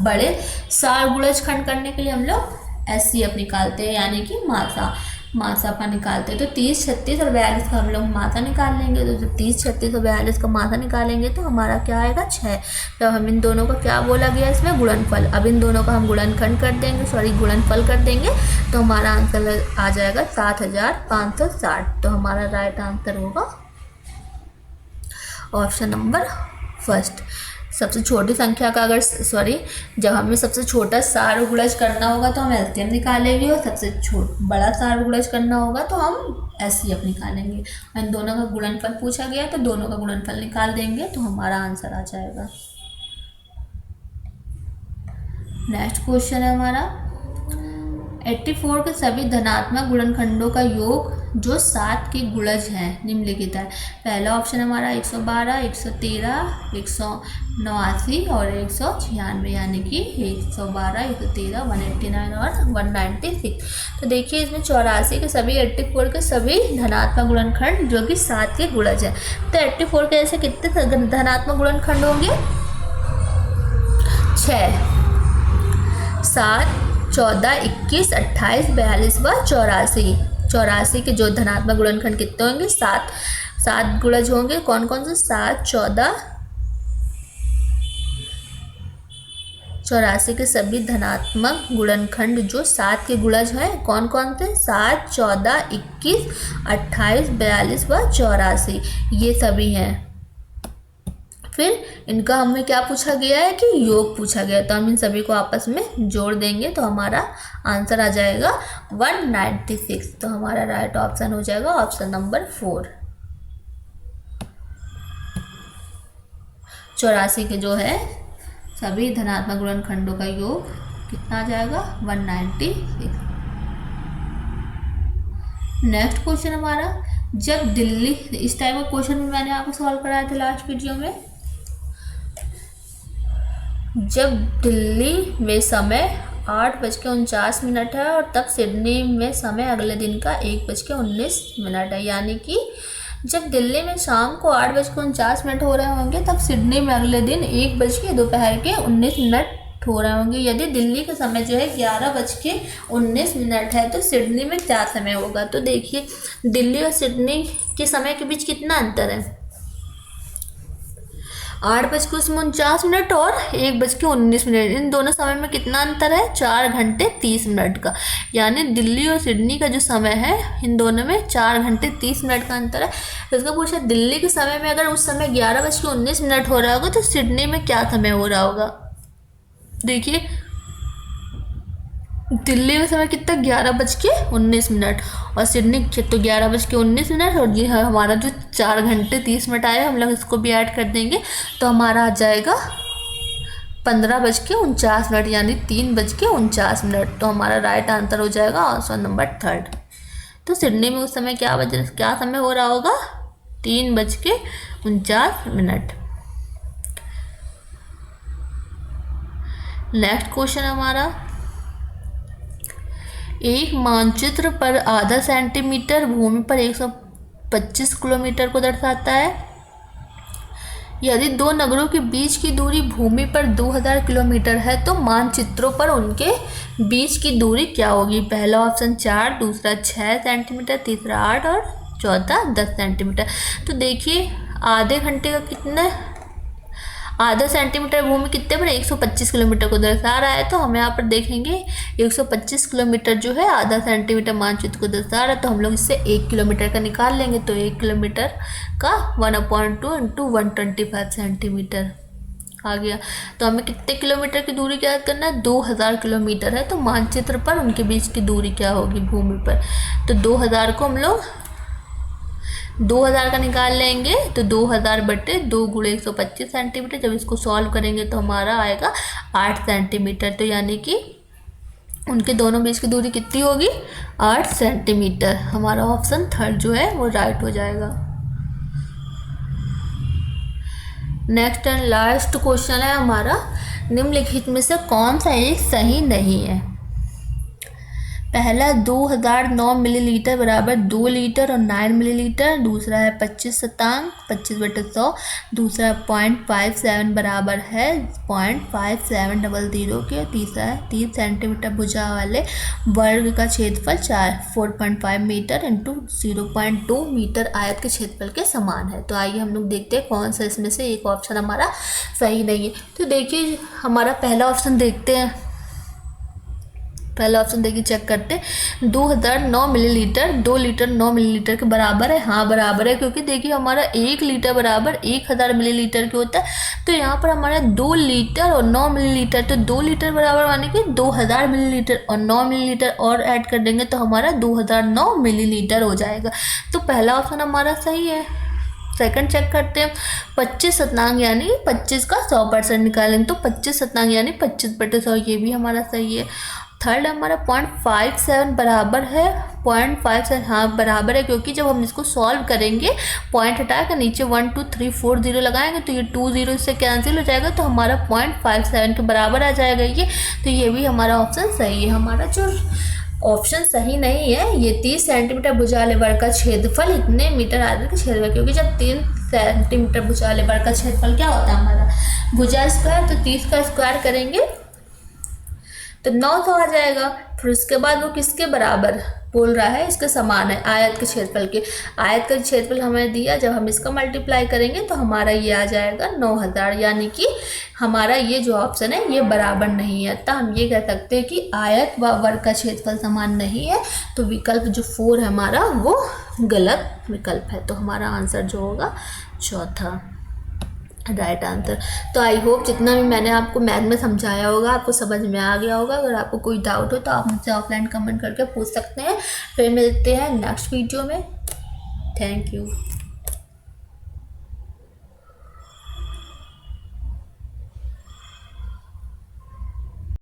बड़े सार्वगुणजखंड करने के लिए हम लोग एचसीएफ निकालते हैं, यानी कि मासा का निकालते हैं। तो 30, 36 और 42 का हम लोग मासा निकाल लेंगे। तो जब 30, 36 और 42 का मासा निकालेंगे तो हमारा क्या आएगा? 6। तो हम इन दोनों का क्या बोला गया इसमें? गुणनफल। अब इन दोनों का हम गुणनखंड कर देंगे, गुणनफल कर देंगे, तो हमारा आंसर आ जाएगा 7560। तो हमारा राइट आंसर होगा ऑप्शन नंबर फर्स्ट। सबसे छोटी संख्या का जब हमें सबसे छोटा सार्वगुणज करना होगा तो हम एलसीएम निकालेंगे, और सबसे बड़ा सार्वगुणज करना होगा तो हम एचसीएफ निकालेंगे। इन दोनों का गुणनफल पूछा गया तो दोनों का गुणनफल निकाल देंगे तो हमारा आंसर आ जाएगा। नेक्स्ट क्वेश्चन है हमारा 84 के सभी धनात्मक गुणनखंडों का योग जो 7 के गुणज हैं निम्नलिखित है। पहला ऑप्शन हमारा 112, 113, 189 और 196, यानी कि 112, 113, 189 और 196। तो देखिए इसमें 84 के सभी 84 के सभी धनात्मक गुणनखंड जो कि 7 के गुणज हैं। तो 84 के ऐसे कितने धनात्मक गुणनखंड होंगे? 6, 7, 14, 21, 28, 42 व 84। 84 के जो धनात्मक गुणनखंड कितने होंगे? 7 गुणज होंगे। कौन कौन से? 7, 14, 84 के सभी धनात्मक गुणनखंड जो 7 के गुणज हैं कौन कौन से? 7, 14, 21, 28, 42 व 84, ये सभी हैं। फिर इनका हमें क्या पूछा गया है कि योग पूछा गया, तो हम इन सभी को आपस में जोड़ देंगे तो हमारा आंसर आ जाएगा 196। तो हमारा राइट ऑप्शन हो जाएगा ऑप्शन नंबर 4। 84 के जो है सभी धनात्मक गुणनखंडों का योग कितना आ जाएगा? 196। नेक्स्ट क्वेश्चन हमारा, जब दिल्ली, इस टाइप का क्वेश्चन मैंने आपको सॉल्व कराया था लास्ट वीडियो में। जब दिल्ली में समय 8:49 है और तब सिडनी में समय अगले दिन का 1:19 है, यानी कि जब दिल्ली में शाम को 8:49 हो रहे होंगे तब सिडनी में अगले दिन 1:19 हो रहे होंगे। यदि दिल्ली का समय जो है 11:19 है तो सिडनी में क्या समय होगा? तो देखिए दिल्ली और सिडनी के समय के बीच कितना अंतर है? 8:49 और 1:19। इन दोनों समय में कितना अंतर है? 4 घंटे 30 मिनट का। यानी दिल्ली और सिडनी का जो समय है इन दोनों में 4 घंटे 30 मिनट का अंतर है। तो इसका पूछा दिल्ली के समय में अगर उस समय 11:19 हो रहा होगा तो सिडनी में क्या समय हो रहा होगा? देखिए दिल्ली में समय कितना? 11:19 और सिडनी तो 11:19। और ये हमारा जो 4 घंटे 30 मिनट आया हम लोग इसको भी ऐड कर देंगे तो हमारा आ जाएगा 15:49, यानी 3:49। तो हमारा राइट आंसर हो जाएगा ऑप्शन नंबर 3। तो सिडनी में उस समय क्या समय हो रहा होगा? 3:49। नेक्स्ट क्वेश्चन हमारा एक मानचित्र पर आधा सेंटीमीटर भूमि पर 125 किलोमीटर को दर्शाता है। यदि दो नगरों के बीच की दूरी भूमि पर 2000 किलोमीटर है तो मानचित्रों पर उनके बीच की दूरी क्या होगी? पहला ऑप्शन 4, दूसरा 6 सेंटीमीटर, तीसरा 8 और चौथा 10 सेंटीमीटर। तो देखिए आधे घंटे का कितना, आधा सेंटीमीटर भूमि कितने पर 125 किलोमीटर को दर्शा रहा है। तो हम यहाँ पर देखेंगे 125 किलोमीटर जो है आधा सेंटीमीटर मानचित्र को दर्शा रहा है, तो हम लोग इससे 1 किलोमीटर का निकाल लेंगे। तो 1 किलोमीटर का 1/2 इंटू 125 सेंटीमीटर आ गया। तो हमें कितने किलोमीटर की दूरी याद करना है? 2000 किलोमीटर है। तो मानचित्र पर उनके बीच की दूरी क्या होगी भूमि पर? तो 2000 को हम लोग 2000 का निकाल लेंगे। तो 2000 बटे 2 गुणे 125 सेंटीमीटर। जब इसको सॉल्व करेंगे तो हमारा आएगा 8 सेंटीमीटर। तो यानी कि उनके दोनों बीच की दूरी कितनी होगी? 8 सेंटीमीटर। हमारा ऑप्शन थर्ड जो है वो राइट हो जाएगा। नेक्स्ट एंड लास्ट क्वेश्चन है हमारा, निम्नलिखित में से कौन सा एक सही नहीं है? पहला 2009 मिलीलीटर बराबर 2 लीटर और 9 मिलीलीटर। दूसरा है 25 शतांक 25/100। दूसरा 0.57 बराबर है 0.5700 के। तीसरा है 30 सेंटीमीटर भुजा वाले वर्ग का क्षेत्रफल 4.5 मीटर इंटू 0.2 मीटर आयत के क्षेत्रफल के समान है। तो आइए हम लोग देखते हैं कौन सा इसमें से एक ऑप्शन हमारा सही नहीं है। तो देखिए हमारा पहला ऑप्शन देखते हैं। पहला ऑप्शन देखिए चेक करते हैं। 2009 मिलीलीटर 2 लीटर 9 मिलीलीटर के बराबर है। हाँ बराबर है, क्योंकि देखिए हमारा 1 लीटर बराबर 1000 मिलीलीटर के होता है। तो यहाँ पर हमारा 2 लीटर और 9 मिलीलीटर, तो 2 लीटर बराबर माने कि 2000 मिलीलीटर और 9 मिलीलीटर और ऐड कर देंगे तो हमारा 2009 मिलीलीटर हो जाएगा। तो पहला ऑप्शन हमारा सही है। सेकंड चेक करते हैं। 25 शतांक यानी 25 का 100% निकालेंगे तो 25 शतांक यानी 25/100, ये भी हमारा सही है। थर्ड हमारा 0.57 बराबर है 0.57, हाँ बराबर है, क्योंकि जब हम इसको सॉल्व करेंगे पॉइंट हटा कर नीचे 1 2 3 4 0 लगाएंगे तो ये 2 0 इससे कैंसिल हो जाएगा, तो हमारा 0.57 के बराबर आ जाएगा ये। तो ये भी हमारा ऑप्शन सही है। हमारा जो ऑप्शन सही नहीं है ये 30 सेंटीमीटर भुजाले वर्ग का क्षेत्रफल इतने मीटर आयत का क्षेत्रफल, क्योंकि जब 3 सेंटीमीटर भुजाले वर्ग का क्षेत्रफल क्या होता है हमारा भुजा स्क्वायर, तो 30 का स्क्वायर करेंगे तो 900 आ जाएगा। फिर उसके बाद वो किसके बराबर बोल रहा है? इसके समान है आयत के क्षेत्रफल के। आयत का क्षेत्रफल हमें दिया, जब हम इसका मल्टीप्लाई करेंगे तो हमारा ये आ जाएगा 9000, यानी कि हमारा ये जो ऑप्शन है ये बराबर नहीं है। तो हम ये कह सकते हैं कि आयत व वर्ग का क्षेत्रफल समान नहीं है। तो विकल्प जो 4 है हमारा वो गलत विकल्प है। तो हमारा आंसर जो होगा चौथा राइट आंसर। तो आई होप जितना भी मैंने आपको मैथ में समझाया होगा आपको समझ में आ गया होगा। अगर आपको कोई डाउट हो तो आप मुझसे ऑफलाइन कमेंट करके पूछ सकते हैं। फिर मिलते हैं नेक्स्ट वीडियो में। Thank you.